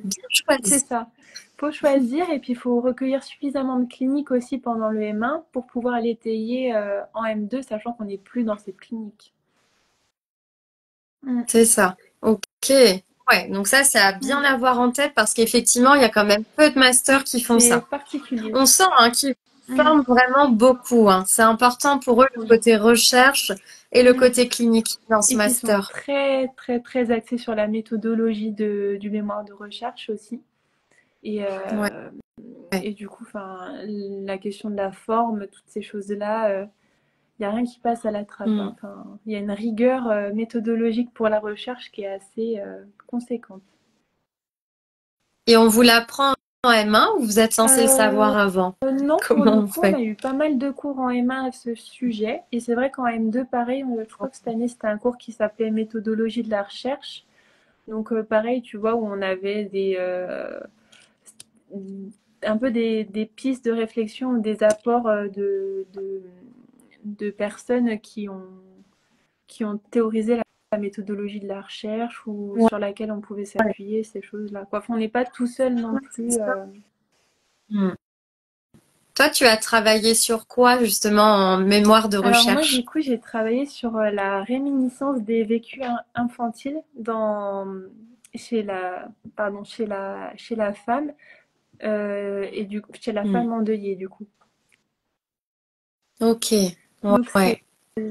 c'est choisi. ça. Faut choisir et puis il faut recueillir suffisamment de cliniques aussi pendant le M1 pour pouvoir l'étayer en M2, sachant qu'on n'est plus dans cette clinique. Mm. C'est ça. Ok. Ouais. Donc ça, c'est à bien Mm. avoir en tête parce qu'effectivement, il y a quand même peu de masters Oui, qui font c'est ça. particulier. On sent qu'ils Mm. forment vraiment beaucoup, hein. C'est important pour eux le Oui. côté recherche et le Mm. côté clinique dans ce Et puis ils sont master. très, très, très axés sur la méthodologie du mémoire de recherche aussi. Et, Ouais. euh, et du coup, enfin, la question de la forme, toutes ces choses-là, il n'y a rien qui passe à la trappe, hein. Mm. Enfin, il y a une rigueur méthodologique pour la recherche qui est assez conséquente. Et on vous l'apprend en M1 ou vous êtes censé le Euh, savoir avant? non, pour Comment le on coup, on fait? a eu pas mal de cours en M1 à ce sujet. Et c'est vrai qu'en M2, pareil, je crois que cette année, c'était un cours qui s'appelait méthodologie de la recherche. Donc, pareil, tu vois, où on avait un peu des pistes de réflexion, des apports de personnes qui ont théorisé la méthodologie de la recherche ou Ouais. sur laquelle on pouvait s'appuyer, ces choses-là, quoi. Enfin, on n'est pas tout seul non Ouais, c'est plus. ça. Mm. Toi, tu as travaillé sur quoi justement en mémoire de Alors moi, du recherche? coup, j'ai travaillé sur la réminiscence des vécus infantiles chez la, pardon, chez la femme et chez la Mm. femme endeuillée, du coup. Ok. Donc Ouais.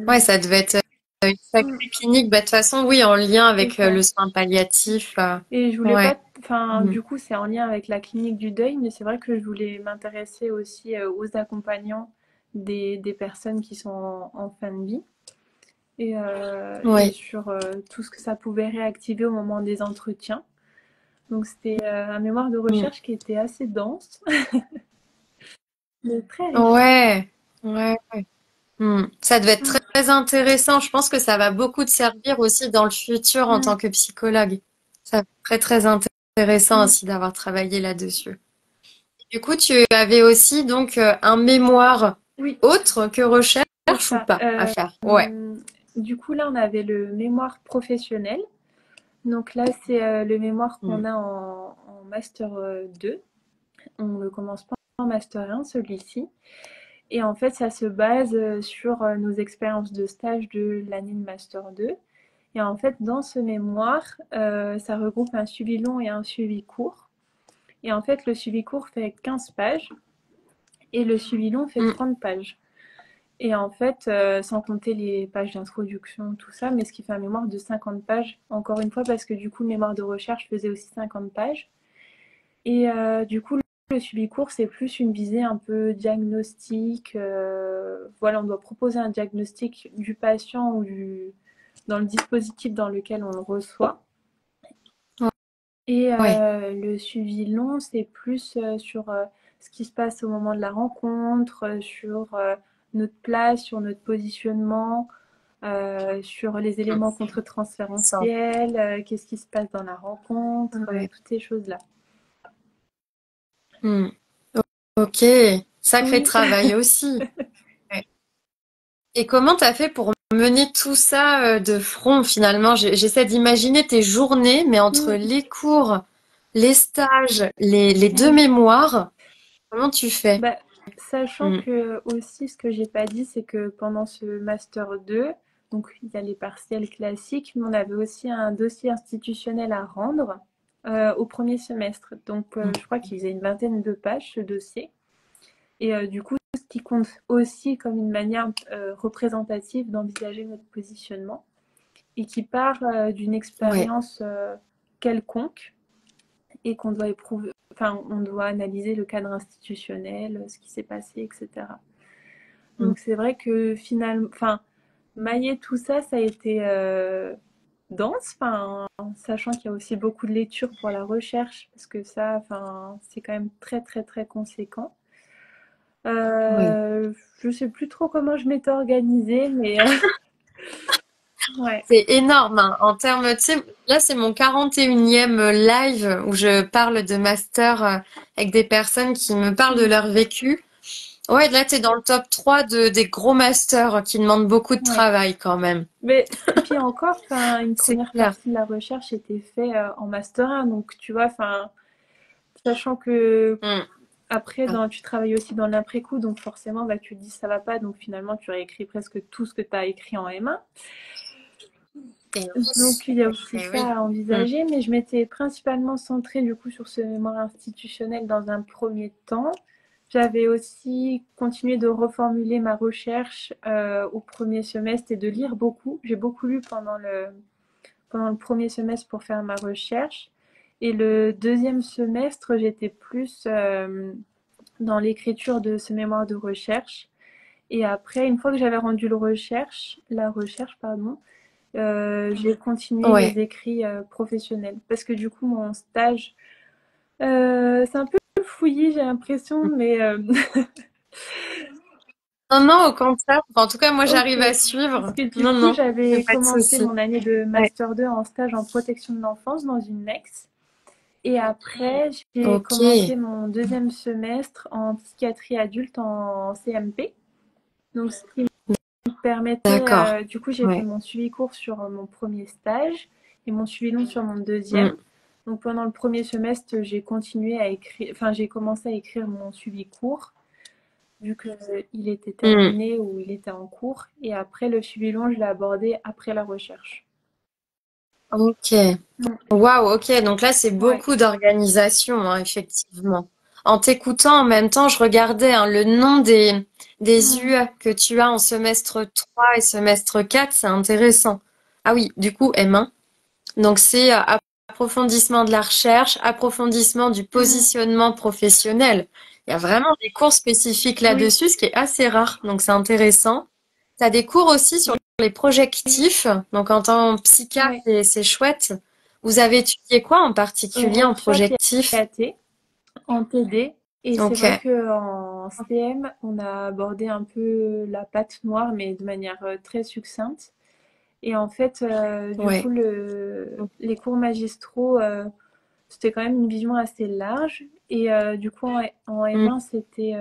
Ouais, ça devait être une sacrée clinique. Bah, de toute façon, oui, en lien c'est avec ça. le soin palliatif. Et je voulais Ouais. pas, enfin, Mm. du coup, c'est en lien avec la clinique du deuil, mais c'est vrai que je voulais m'intéresser aussi aux accompagnants des personnes qui sont en fin de vie. et Oui. sur tout ce que ça pouvait réactiver au moment des entretiens. Donc c'était un mémoire de Mm. recherche qui était assez dense, mais très riche. Ouais. Ouais. Ça devait être Mm. très intéressant. Je pense que ça va beaucoup te servir aussi dans le futur en Mm. tant que psychologue. Ça va être très intéressant Mm. aussi d'avoir travaillé là-dessus. Du coup, tu avais aussi donc un mémoire Oui, autre que c'est recherche ou ça. pas à faire? Ouais. Du coup, là, on avait le mémoire professionnel. Donc là, c'est le mémoire qu'on Mm. a en Master 2. On ne commence pas en Master 1, celui-ci. Et en fait, ça se base sur nos expériences de stage de l'année de Master 2. Et en fait, dans ce mémoire, ça regroupe un suivi long et un suivi court. Et en fait, le suivi court fait 15 pages et le suivi long fait Mm. 30 pages. Et en fait, sans compter les pages d'introduction, tout ça, mais ce qui fait un mémoire de 50 pages, encore une fois, parce que du coup, le mémoire de recherche faisait aussi 50 pages. Et du coup, le suivi court, c'est plus une visée un peu diagnostic. Voilà, on doit proposer un diagnostic du patient ou dans le dispositif dans lequel on le reçoit. Et Ouais. le suivi long, c'est plus sur ce qui se passe au moment de la rencontre, sur notre place, sur notre positionnement, sur les Mm. éléments Ça. contre-transférentiels, qu'est-ce qui se passe dans la rencontre, Ouais. toutes ces choses-là. Mm. Ok. Sacré Oui. travail aussi. Ouais. Et comment t'as fait pour mener tout ça de front finalement? J'essaie d'imaginer tes journées, mais entre Mm, les cours, les stages, les deux oui. mémoires, comment tu fais? Bah, sachant Mm. que aussi, ce que j'ai pas dit, c'est que pendant ce master 2, donc il y a les partiels classiques, mais on avait aussi un dossier institutionnel à rendre au premier semestre. Donc Mm. je crois qu'il faisait une vingtaine de pages ce dossier. Et du coup, ce qui compte aussi comme une manière représentative d'envisager notre positionnement et qui part d'une Ouais. expérience quelconque et qu'on doit éprouver, enfin, on doit analyser le cadre institutionnel, ce qui s'est passé, etc. Mm. Donc c'est vrai que finalement, enfin, mailler tout ça, ça a été dense, enfin, sachant qu'il y a aussi beaucoup de lectures pour la recherche, parce que ça, enfin, c'est quand même très conséquent. Oui. Je sais plus trop comment je m'étais organisée, mais ouais. C'est énorme, hein. En termes, tu sais, là, c'est mon 41e live où je parle de master avec des personnes qui me parlent de Mm, leur vécu. Ouais, là, t'es dans le top 3 des gros masters qui demandent beaucoup de ouais. travail quand même. Mais et puis encore, enfin, une C'est première clair. partie de la recherche était faite en master 1, donc tu vois, enfin, sachant que Mm. après, Ah. tu travailles aussi dans l'après-coup, donc forcément, bah, tu te dis ça va pas, donc finalement, tu réécris presque tout ce que tu as écrit en M1. Et Donc, il y a aussi et ça oui. à Mm. envisager, mais je m'étais principalement centrée du coup sur ce mémoire institutionnel dans un premier temps. J'avais aussi continué de reformuler ma recherche au premier semestre et de lire beaucoup. J'ai beaucoup lu pendant le premier semestre pour faire ma recherche. Et le deuxième semestre, j'étais plus dans l'écriture de ce mémoire de recherche. Et après, une fois que j'avais rendu la recherche, pardon, j'ai continué les Ouais. écrits professionnels. Parce que du coup, mon stage, c'est un peu fouillis, j'ai l'impression, mais Non, non, au contraire. Enfin, en tout cas, moi, ok. j'arrive à Parce suivre. que du Non, coup, non, y a j'avais pas de commencé souci. mon année de Ouais. Master 2 en stage en protection de l'enfance dans une MEX. Et après, j'ai Ok. commencé mon deuxième semestre en psychiatrie adulte en CMP. Donc, ce qui me permettait, D'accord. du coup, j'ai fait Ouais. mon suivi court sur mon premier stage et mon suivi long sur mon deuxième. Mm. Donc, pendant le premier semestre, j'ai continué à écrire, enfin, j'ai commencé à écrire mon suivi court, vu qu'il était Mm. terminé ou il était en cours. Et après, le suivi long, je l'ai abordé après la recherche. Ok. Mm. Waouh, ok. Donc là, c'est Ouais. beaucoup d'organisation, hein, effectivement. En t'écoutant, en même temps, je regardais hein, le nom des Mm. UE que tu as en semestre 3 et semestre 4. C'est intéressant. Ah oui, du coup, M1. Donc c'est approfondissement de la recherche, approfondissement du Mm. positionnement professionnel. Il y a vraiment des cours spécifiques Oui. là-dessus, ce qui est assez rare. Donc c'est intéressant. Tu as des cours aussi sur les projectifs. Donc en tant que psychiatre, Ouais. c'est chouette. Vous avez étudié quoi en particulier en Rorschach et projectif? AT en TD. Et c'est vrai Ok. qu'en CM, on a abordé un peu la pâte noire, mais de manière très succincte. Et en fait, du coup, Ouais. les cours magistraux, c'était quand même une vision assez large. Et du coup, en Mm. M1, c'était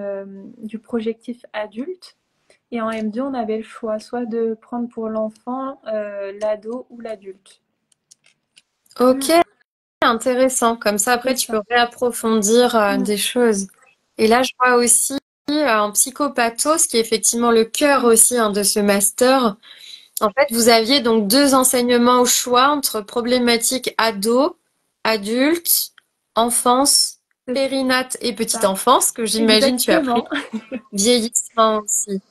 du projectif adulte. Et en M2, on avait le choix, soit de prendre pour l'enfant, l'ado ou l'adulte. Ok, Mm, intéressant. Comme ça, après, c'est tu ça. peux réapprofondir Mm, des choses. Et là, je vois aussi en psychopatho, ce qui est effectivement le cœur mm, aussi de ce master. En fait, vous aviez donc deux enseignements au choix entre problématiques ado, adulte, enfance, c'est périnate et petite ça. enfance, que j'imagine tu as pris. Exactement. Vieillissement aussi.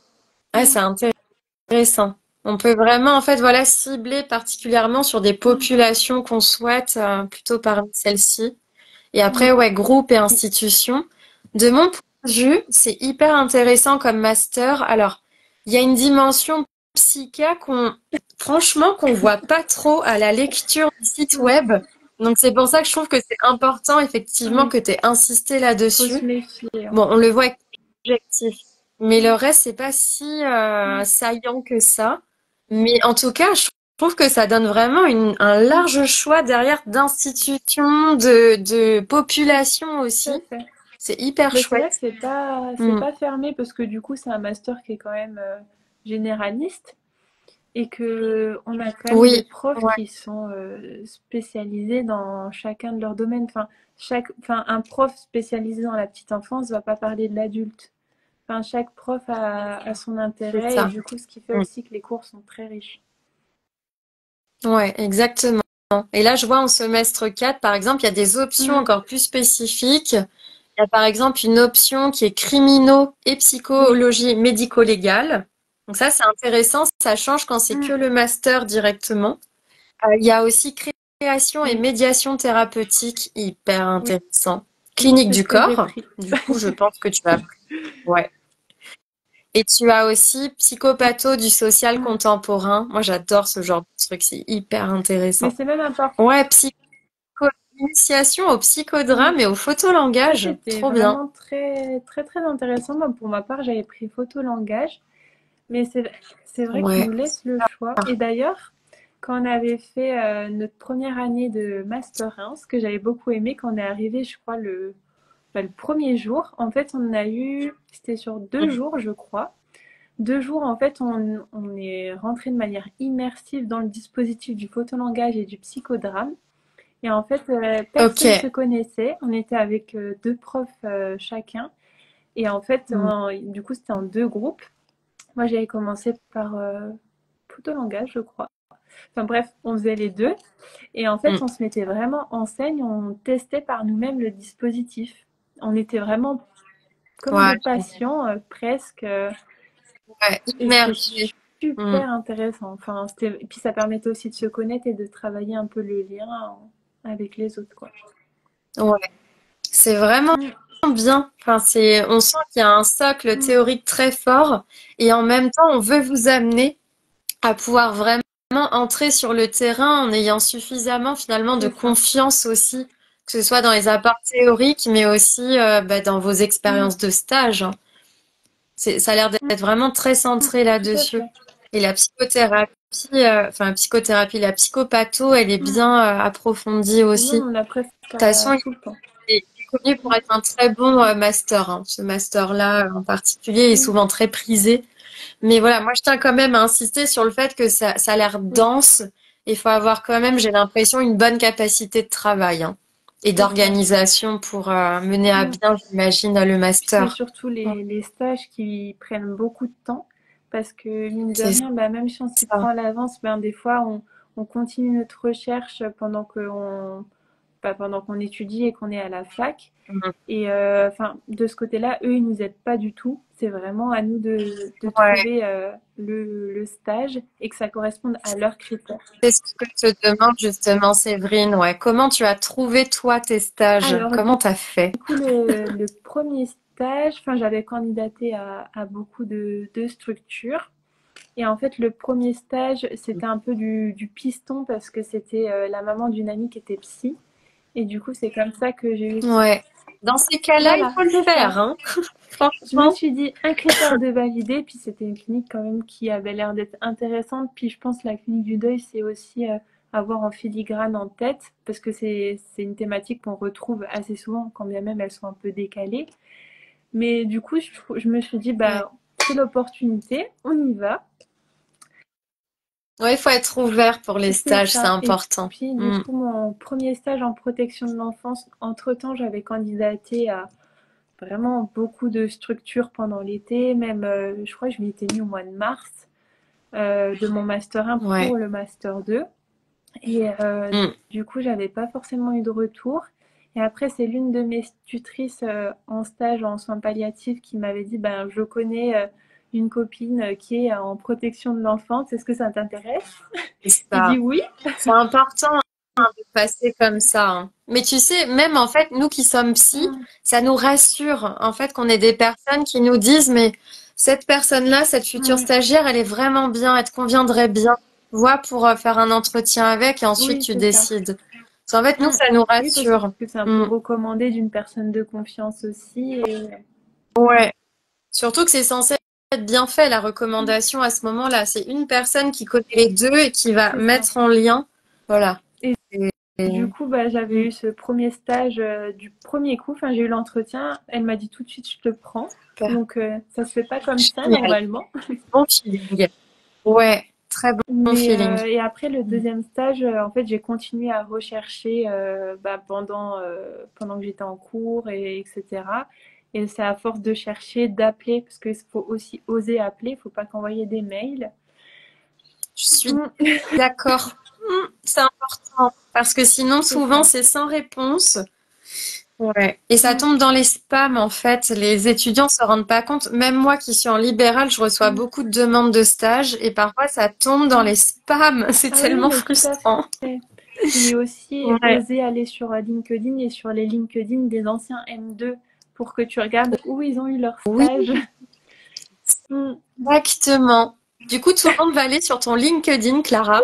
Ah, Mm, c'est intéressant. On peut vraiment, en fait, voilà, cibler particulièrement sur des mm, populations qu'on souhaite plutôt parmi celles-ci. Et mm. après, ouais, groupe et institutions. De mon point de vue, c'est hyper intéressant comme master. Alors, il y a une dimension psyché franchement, qu'on voit pas trop à la lecture du site Mm. web. Donc, c'est pour ça que je trouve que c'est important, effectivement, Oui, que tu aies insisté faut se là-dessus. méfier, hein. Bon, on le voit avec l'objectif. Mais le reste, c'est pas si Mm, saillant que ça. Mais en tout cas, je trouve que ça donne vraiment un mm, large choix derrière d'institutions, de populations tout à aussi. fait. C'est hyper Mais c'est vrai que chouette. c'est Mm. pas fermé parce que du coup, c'est un master qui est quand même généraliste et que on a quand même des Oui, profs ouais, qui sont spécialisés dans chacun de leurs domaines. Enfin, un prof spécialisé dans la petite enfance va pas parler de l'adulte. Enfin, chaque prof a son c'est intérêt et ça. du coup, ce qui fait Mm. aussi que les cours sont très riches. Ouais, exactement. Et là, je vois en semestre 4, par exemple, il y a des options Mm, encore plus spécifiques. Il y a par exemple une option qui est criminaux et oui. psychologie médico-légale. Donc ça, c'est intéressant. Ça change quand c'est que Mm, le master directement. Il y a aussi création et oui. médiation thérapeutique, hyper Oui. intéressant. Oui, Clinique c'est ce du que j'ai corps. pris. Du coup, je pense que tu as pris. Ouais. Et tu as aussi psychopatho du social Mm. contemporain. Moi, j'adore ce genre de truc. C'est hyper Mais intéressant. c'est même important. Ouais, initiation au psychodrame et au Ça, photolangage. c'était Trop bien. vraiment très, très, très intéressant. Moi, pour ma part, j'avais pris photo-langage, mais c'est vrai qu'ils Ouais. nous laissent le choix. Et d'ailleurs, quand on avait fait notre première année de Master 1, ce que j'avais beaucoup aimé, quand on est arrivé, je crois, le premier jour, en fait, on a eu, c'était sur 2 jours, je crois. 2 jours, en fait, on est rentré de manière immersive dans le dispositif du photolangage et du psychodrame. Et en fait, Ok. personne se connaissait. On était avec deux profs chacun. Et en fait, Mm. du coup, c'était en deux groupes. Moi, j'avais commencé par photolangage, je crois. Enfin bref, on faisait les deux. Et en fait, Mm. on se mettait vraiment en scène. On testait par nous-mêmes le dispositif. On était vraiment comme Ouais. des patients, presque. Ouais. Et c'était Immergé. Mm. super intéressant. Enfin, et puis ça permettait aussi de se connaître et de travailler un peu le lien avec les autres, quoi. Ouais. C'est vraiment Mm, bien. Enfin, on sent qu'il y a un socle mm, théorique très fort et en même temps, on veut vous amener à pouvoir vraiment entrer sur le terrain en ayant suffisamment finalement de c'est ça. confiance aussi, que ce soit dans les apports théoriques, mais aussi dans vos Mm, expériences de stage, hein. Ça a l'air mm, d'être vraiment très mm, centré tout à là-dessus. fait. Et la psychothérapie, la psychopatho, elle est Mm. bien approfondie Et nous, aussi. De on a presque toute façon, tout le temps. il est connu pour être un très bon master, hein. Ce master-là en particulier est Mm, souvent très prisé. Mais voilà, moi je tiens quand même à insister sur le fait que ça a l'air oui, dense. Il faut avoir quand même, j'ai l'impression, une bonne capacité de travail, hein, et c'est ça. d'organisation pour mener à Mm. bien, j'imagine, le Puis c'est master. surtout Mm. les stages qui prennent beaucoup de temps parce que mine de C'est rien, bah, même si on s'y ça. prend à l'avance, ben, des fois on continue notre recherche pendant qu'on étudie et qu'on est à la fac. Mhm. Et enfin, de ce côté-là, eux, ils nous aident pas du tout. C'est vraiment à nous de Ouais. trouver le stage et que ça corresponde à leurs critères. C'est ce que te demande justement Séverine. Ouais. Comment tu as trouvé toi tes stages? Alors, Comment t'as fait? du coup, le premier stage, enfin, j'avais candidaté à beaucoup de structures. Et en fait, le premier stage, c'était un peu du piston parce que c'était la maman d'une amie qui était psy. Et du coup, c'est comme ça que j'ai eu. Ouais. Dans ces cas-là, il Voilà, faut le c'est ça. faire, hein. Je me Franchement. suis dit un critère de valider, puis c'était une clinique quand même qui avait l'air d'être intéressante. Puis je pense que la clinique du deuil, c'est aussi avoir en filigrane en tête, parce que c'est une thématique qu'on retrouve assez souvent, quand bien même elles sont un peu décalées. Mais du coup, je me suis dit, Ouais. bah, c'est l'opportunité, on y va. Ouais, il faut être ouvert pour les C'est stages, c'est ça. Et important. puis, du Mm. coup, mon premier stage en protection de l'enfance, entre-temps, j'avais candidaté à vraiment beaucoup de structures pendant l'été, même, je crois que je m'y étais mis au mois de mars de mon master 1 Ouais. pour le master 2. Et Mm. du coup, j'avais pas forcément eu de retour. Et après, c'est l'une de mes tutrices en stage en soins palliatifs qui m'avait dit, ben, je connais une copine qui est en protection de l'enfance. Est-ce que ça t'intéresse? C'est J'ai dit ça. oui. C'est important de passer comme ça, hein. Mais tu sais, même en fait, nous qui sommes psy, Mm, ça nous rassure en fait qu'on ait des personnes qui nous disent, mais cette personne-là, cette future mm. stagiaire, elle est vraiment bien, elle te conviendrait bien. Vois pour faire un entretien avec et ensuite Oui, tu c'est ça. décides. En fait, nous, Mm. ça nous Oui, parce rassure. que c'est un peu Mm. recommandé d'une personne de confiance aussi. Et... Ouais. Surtout que c'est censé être bien fait, la Mm, recommandation à ce moment-là. C'est une personne qui connaît les deux et qui va c'est ça. mettre en lien. Voilà. Et Et- du et- coup, bah, j'avais eu ce premier stage du premier coup. Enfin, j'ai eu l'entretien. Elle m'a dit tout de suite, je te prends. Super. Donc, ça se fait pas comme ça Génial. normalement. Bon feeling. Ouais, très bon Mais feeling. et après le deuxième stage, en fait, j'ai continué à rechercher bah, pendant que j'étais en cours et etc. Et c'est à force de chercher, d'appeler, parce qu'il faut aussi oser appeler. Il faut pas qu'envoyer des mails. Je suis Mm, d'accord. C'est important. Parce que sinon, c'est souvent, ça. c'est sans réponse. Ouais. Et ça Mm, tombe dans les spams, en fait. Les étudiants se rendent pas compte. Même moi qui suis en libéral, je reçois mm, beaucoup de demandes de stage et parfois ça tombe dans mm. les spams. C'est Ah oui, tellement mais tout à frustrant. fait. Puis aussi, Ouais. oser aller sur LinkedIn et sur les LinkedIn des anciens M2 pour que tu regardes où ils ont eu leur Oui, stage. Mm. exactement. Du coup, tout le monde va aller sur ton LinkedIn, Clara,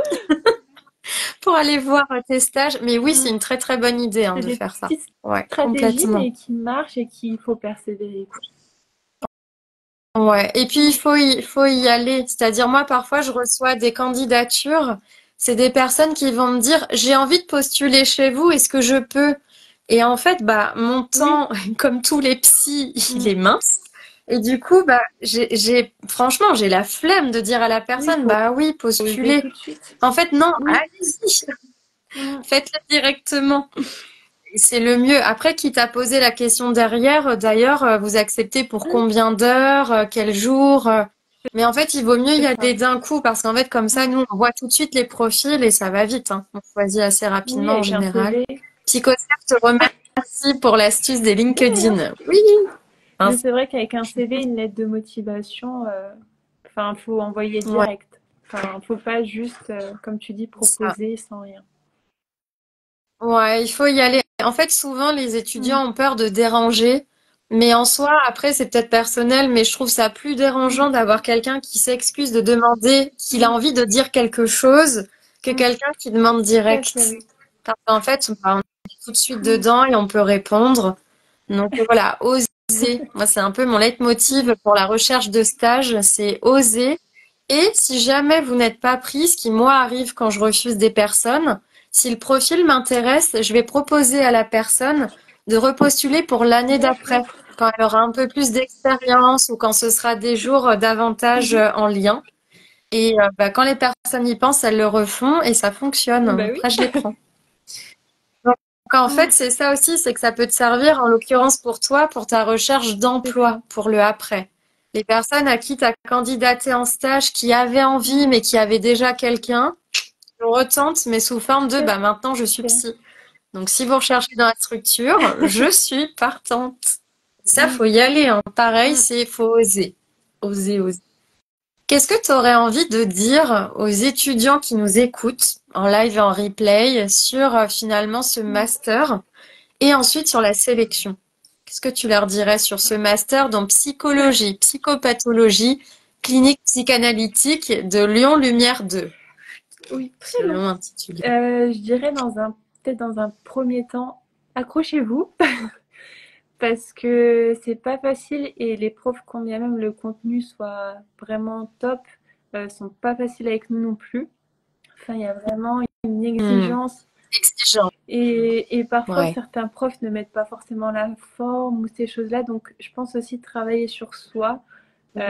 pour aller voir tes stages. Mais oui, c'est Mm. une très très bonne idée hein, C'est de des faire ça. petites Ouais, stratégies, complètement. mais qui marchent et qu'il faut persévérer, quoi. Ouais. Et puis il faut y aller. C'est-à-dire moi, parfois, je reçois des candidatures. C'est des personnes qui vont me dire, j'ai envie de postuler chez vous, est-ce que je peux? Et en fait, bah, mon Oui, temps, comme tous les psys, il mm. est mince. Et du coup, bah, franchement, j'ai la flemme de dire à la Oui, il personne, faut bah oui, oser postulez. tout de suite. En fait, non, Oui, allez-y, mm. faites-le directement. C'est le mieux. Après, quitte à poser la question derrière, d'ailleurs, vous acceptez pour Mm. combien d'heures, quel jour. Mais en fait, il vaut mieux y C'est ça. aller d'un coup parce qu'en fait, comme ça, Mm. nous, on voit tout de suite les profils et ça va vite, hein. On choisit assez Oui, rapidement en avec un général. CV. Psychoseph te remercie pour l'astuce des De rien. LinkedIn. Oui, hein, Mais c'est vrai qu'avec un CV, une lettre de motivation, enfin, faut envoyer ouais, direct. Enfin, faut pas juste, comme tu dis, ça. proposer sans rien. Ouais, il faut y aller. En fait, souvent, les Mm. étudiants ont peur de déranger, mais en soi, après, c'est peut-être personnel, mais je trouve ça plus dérangeant Mm. d'avoir quelqu'un qui s'excuse de demander qu'il a Mm. envie de dire quelque chose que Mm. quelqu'un qui demande Tout à fait, direct. oui. Parce qu'en fait, bah, on est tout de suite Mm. dedans et on peut répondre. Donc voilà, oser. Moi, c'est un peu mon leitmotiv pour la recherche de stage, c'est oser. Et si jamais vous n'êtes pas pris, ce qui moi arrive quand je refuse des personnes, si le profil m'intéresse, je vais proposer à la personne de repostuler pour l'année d'après, D'accord. quand elle aura un peu plus d'expérience ou quand ce sera des jours davantage Mhm. en lien. Et bah, quand les personnes y pensent, elles le refont et ça fonctionne. Bah oui. Après, je les prends. Donc, en Mm. fait, c'est ça aussi, c'est que ça peut te servir, en l'occurrence pour toi, pour ta recherche C'est d'emploi, ça. pour le après. Les personnes à qui tu as candidaté en stage, qui avaient envie, Mm. mais qui avaient déjà quelqu'un, je retente, mais sous forme de, Tout à bah, maintenant, je suis fait. psy. Donc, si vous recherchez dans la structure, je suis partante. Ça, Mm. faut y aller, hein. Pareil, Mm. c'est, faut oser. Oser, oser. Qu'est-ce que tu aurais envie de dire aux étudiants qui nous écoutent en live et en replay sur finalement ce Mm. master et ensuite sur la sélection? Qu'est-ce que tu leur dirais sur ce master dans psychologie, psychopathologie clinique psychanalytique de Lyon Lumière 2. Oui, C'est très le long. nom intitulé. Je dirais peut-être dans un premier temps, accrochez-vous parce que c'est pas facile et les profs, quand bien même le contenu soit vraiment top, sont pas faciles avec nous non plus. Enfin, il y a vraiment une Hmm. exigence Exigeant. et parfois Ouais. certains profs ne mettent pas forcément la forme ou ces choses-là. Donc, je pense aussi travailler sur soi, Hmm.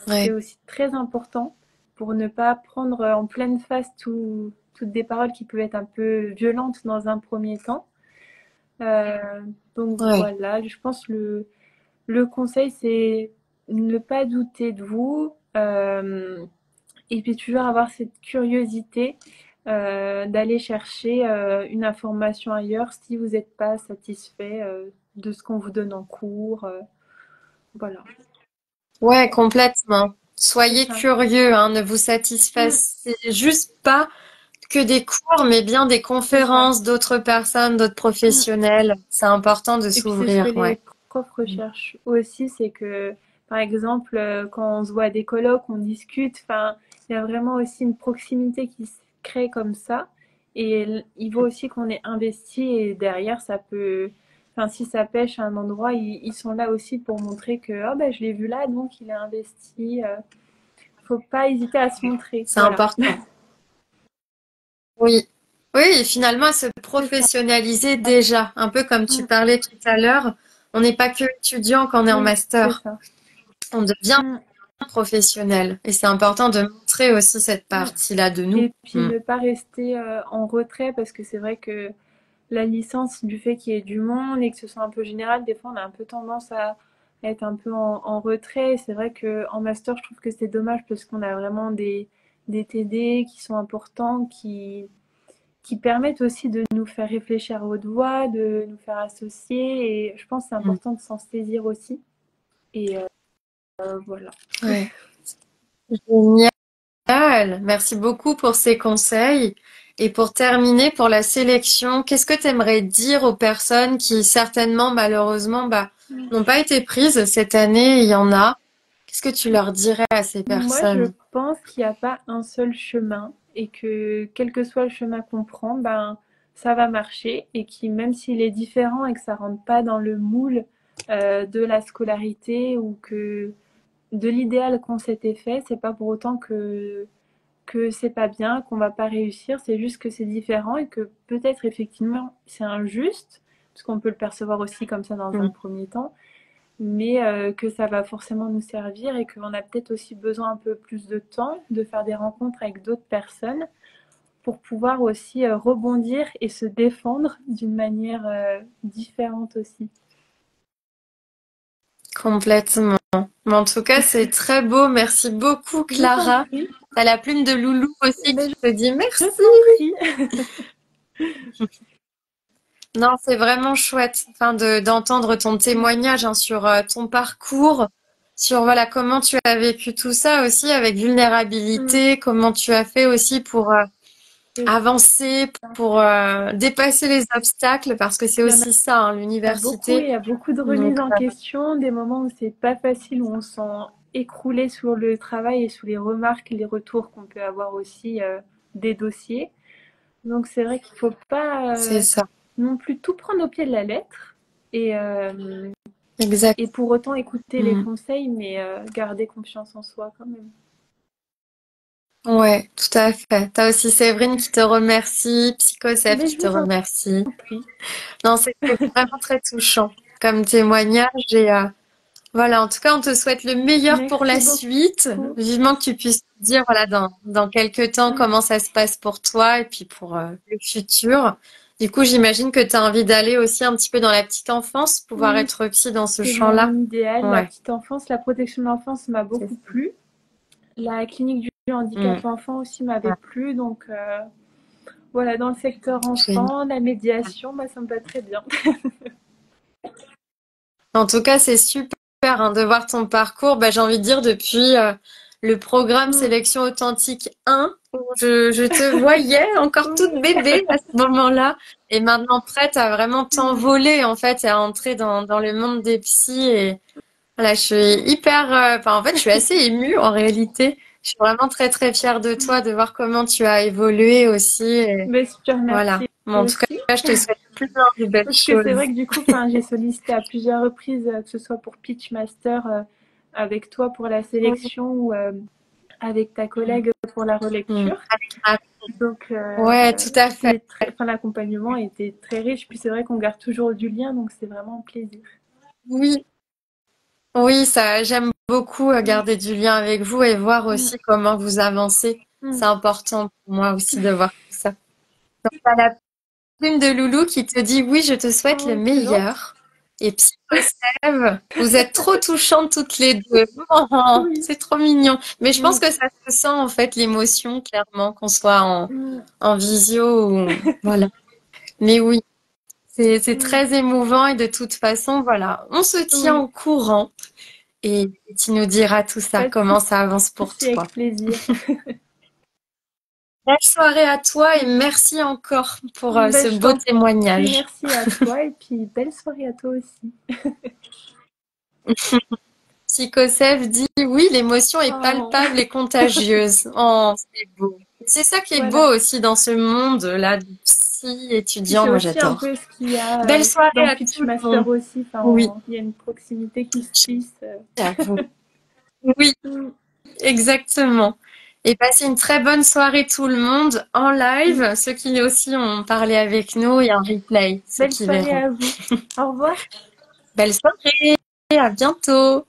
c'est Ouais. aussi très important pour ne pas prendre en pleine face toutes des paroles qui peuvent être un peu violentes dans un premier temps. Euh, donc Ouais. voilà, je pense le conseil, c'est ne pas douter de vous et puis toujours avoir cette curiosité d'aller chercher une information ailleurs si vous n'êtes pas satisfait de ce qu'on vous donne en cours. Voilà, Ouais, complètement. c'est Soyez ça. curieux, hein, ne vous Mm, satisfaisez juste pas que des cours, mais bien des c'est ça. conférences d'autres personnes, d'autres Mm. professionnels. C'est important de Et puis c'est ce que s'ouvrir, les ouais. profs recherchent aussi, c'est que, par exemple, quand on se voit à des colloques, on discute, enfin, il y a vraiment aussi une proximité qui se crée comme ça. Et il faut aussi qu'on ait investi et derrière, ça peut, enfin, si ça pêche à un endroit, ils sont là aussi pour montrer que, oh, ben, je l'ai vu là, donc il a investi. Faut pas hésiter à se montrer. C'est Voilà. important. Oui. Oui, et finalement, à se C'est ça. professionnaliser déjà, un peu comme tu Mm, parlais tout à l'heure. On n'est pas que étudiant quand on est en oui, c'est master. ça. On devient Mm, professionnel. Et c'est important de montrer aussi cette mm. partie-là de nous. Et puis Mm. ne pas rester en retrait parce que c'est vrai que la licence, du fait qu'il y ait du monde et que ce soit un peu général, des fois on a un peu tendance à être un peu en retrait. C'est vrai qu'en master, je trouve que c'est dommage parce qu'on a vraiment des TD qui sont importants, qui permettent aussi de nous faire réfléchir à haute voix, de nous faire associer. Et je pense que c'est Mm. important de s'en saisir aussi. Et voilà. Ouais. Génial. Merci beaucoup pour ces conseils. Et pour terminer, pour la sélection, qu'est-ce que tu aimerais dire aux personnes qui certainement, malheureusement, n'ont pas été prises cette année? Il y en a. Qu'est-ce que tu leur dirais à ces Moi, je personnes? pense qu'il n'y a pas un seul chemin et que quel que soit le chemin qu'on prend, ben, ça va marcher et qui, même s'il est différent et que ça rentre pas dans le moule de la scolarité ou que de l'idéal qu'on s'était fait, c'est pas pour autant que c'est pas bien, qu'on va pas réussir, c'est juste que c'est différent et que peut-être effectivement c'est injuste, parce qu'on peut le percevoir aussi comme ça dans un Mm. premier temps, mais que ça va forcément nous servir et qu'on a peut-être aussi besoin un peu plus de temps, de faire des rencontres avec d'autres personnes pour pouvoir aussi rebondir et se défendre d'une manière différente aussi. Complètement. Mais en tout cas, c'est très beau. Merci beaucoup, Je t'en Clara. prie, T'as la plume de Loulou aussi mais qui te dit je merci. t'en prie. Non, c'est vraiment chouette, enfin, d'entendre ton témoignage, hein, sur ton parcours, sur voilà comment tu as vécu tout ça aussi avec Mm, vulnérabilité, comment tu as fait aussi pour c'est avancer, ça. pour dépasser les obstacles, parce que c'est Il y en aussi ça, hein, a beaucoup et l'université. il y a beaucoup de Donc, remises en question, des moments où c'est pas facile, où on se sent écroulé sur le travail et sous les remarques, les retours qu'on peut avoir aussi des dossiers. Donc c'est vrai qu'il faut pas c'est ça, non plus tout prendre au pied de la lettre et, euh, exact. et pour autant écouter les Mm. conseils, mais garder confiance en soi quand même. Ouais, tout à fait. T'as aussi Séverine qui te remercie, Psychoseph Mais qui je te vous en remercie. prie. Non, c'était vraiment très touchant comme témoignage et voilà, en tout cas, on te souhaite le meilleur pour Merci la suite. beaucoup. Vivement que tu puisses nous dire, voilà, dans quelques temps, Mm. comment ça se passe pour toi et puis pour le futur. Du coup, j'imagine que tu as envie d'aller aussi un petit peu dans la petite enfance, pouvoir Oui, être aussi dans ce c'est champ-là. mon idéal. La Ouais, petite enfance, la protection de l'enfance m'a c'est beaucoup ça. plu. La clinique du handicap Mm. enfant aussi m'avait Ouais, plu. Donc voilà, dans le secteur génial. enfant, la médiation, bah, ça me va très bien. En tout cas, c'est super, hein, de voir ton parcours. J'ai envie de dire depuis le programme Mm. Sélection Authentique 1, où je te voyais encore toute Oui. bébé à ce moment-là, et maintenant prête à vraiment Mm. t'envoler en fait et à entrer dans le monde des psys. Voilà, je suis hyper, enfin, en fait, je suis assez émue en réalité. Je suis vraiment très très fière de toi, de voir comment tu as évolué aussi. Et Ben, je te voilà. remercie Bon, en tout cas, aussi. je te souhaite plein de belles Parce que c'est choses. vrai que du coup, enfin, j'ai sollicité à plusieurs reprises, que ce soit pour Pitchmaster avec toi pour la sélection ou avec ta collègue pour la Mm. relecture. Donc, Ouais, tout à fait. enfin, l'accompagnement était très riche. Puis c'est vrai qu'on garde toujours du lien, donc c'est vraiment un plaisir. Oui, oui, ça, j'aime beaucoup Mm, garder du lien avec vous et voir mm, aussi comment vous avancez. mm. C'est important pour moi aussi de voir tout ça. Donc, t'as la plume de Loulou qui te dit oui, je te souhaite le Oh, c'est gentil. meilleur. Et Psychosève, vous êtes trop touchantes toutes les deux. Oh, Oui. c'est trop mignon. Mais je pense Mm, que ça se sent en fait l'émotion, clairement, qu'on soit mm, en visio ou voilà. Mais oui, c'est mm. très émouvant et de toute façon, voilà, on se tient Oui, au courant et tu nous diras tout ça, pas de comment ça avance pour souci, toi. avec plaisir. Belle soirée à toi et merci encore pour Ben, ce je beau t'en prie, témoignage. merci à toi et puis belle soirée à toi aussi. Psychosève dit oui, l'émotion est Oh, palpable et contagieuse. Oh, c'est beau. C'est ça qui est beau voilà. aussi dans ce monde-là de psy Puis étudiant, c'est moi aussi un j'adore. peu ce qu'il y a Belle soirée dans à tout le monde. Pitchmaster aussi. Enfin, Oui, il y a une proximité qui se tisse. j'avoue. Oui, Mm, exactement. Et passez une très bonne soirée tout le monde en mm. live, ceux qui aussi ont parlé avec nous et en replay, ceux Belle qui soirée verront. à vous. Au revoir. Belle soirée, à bientôt.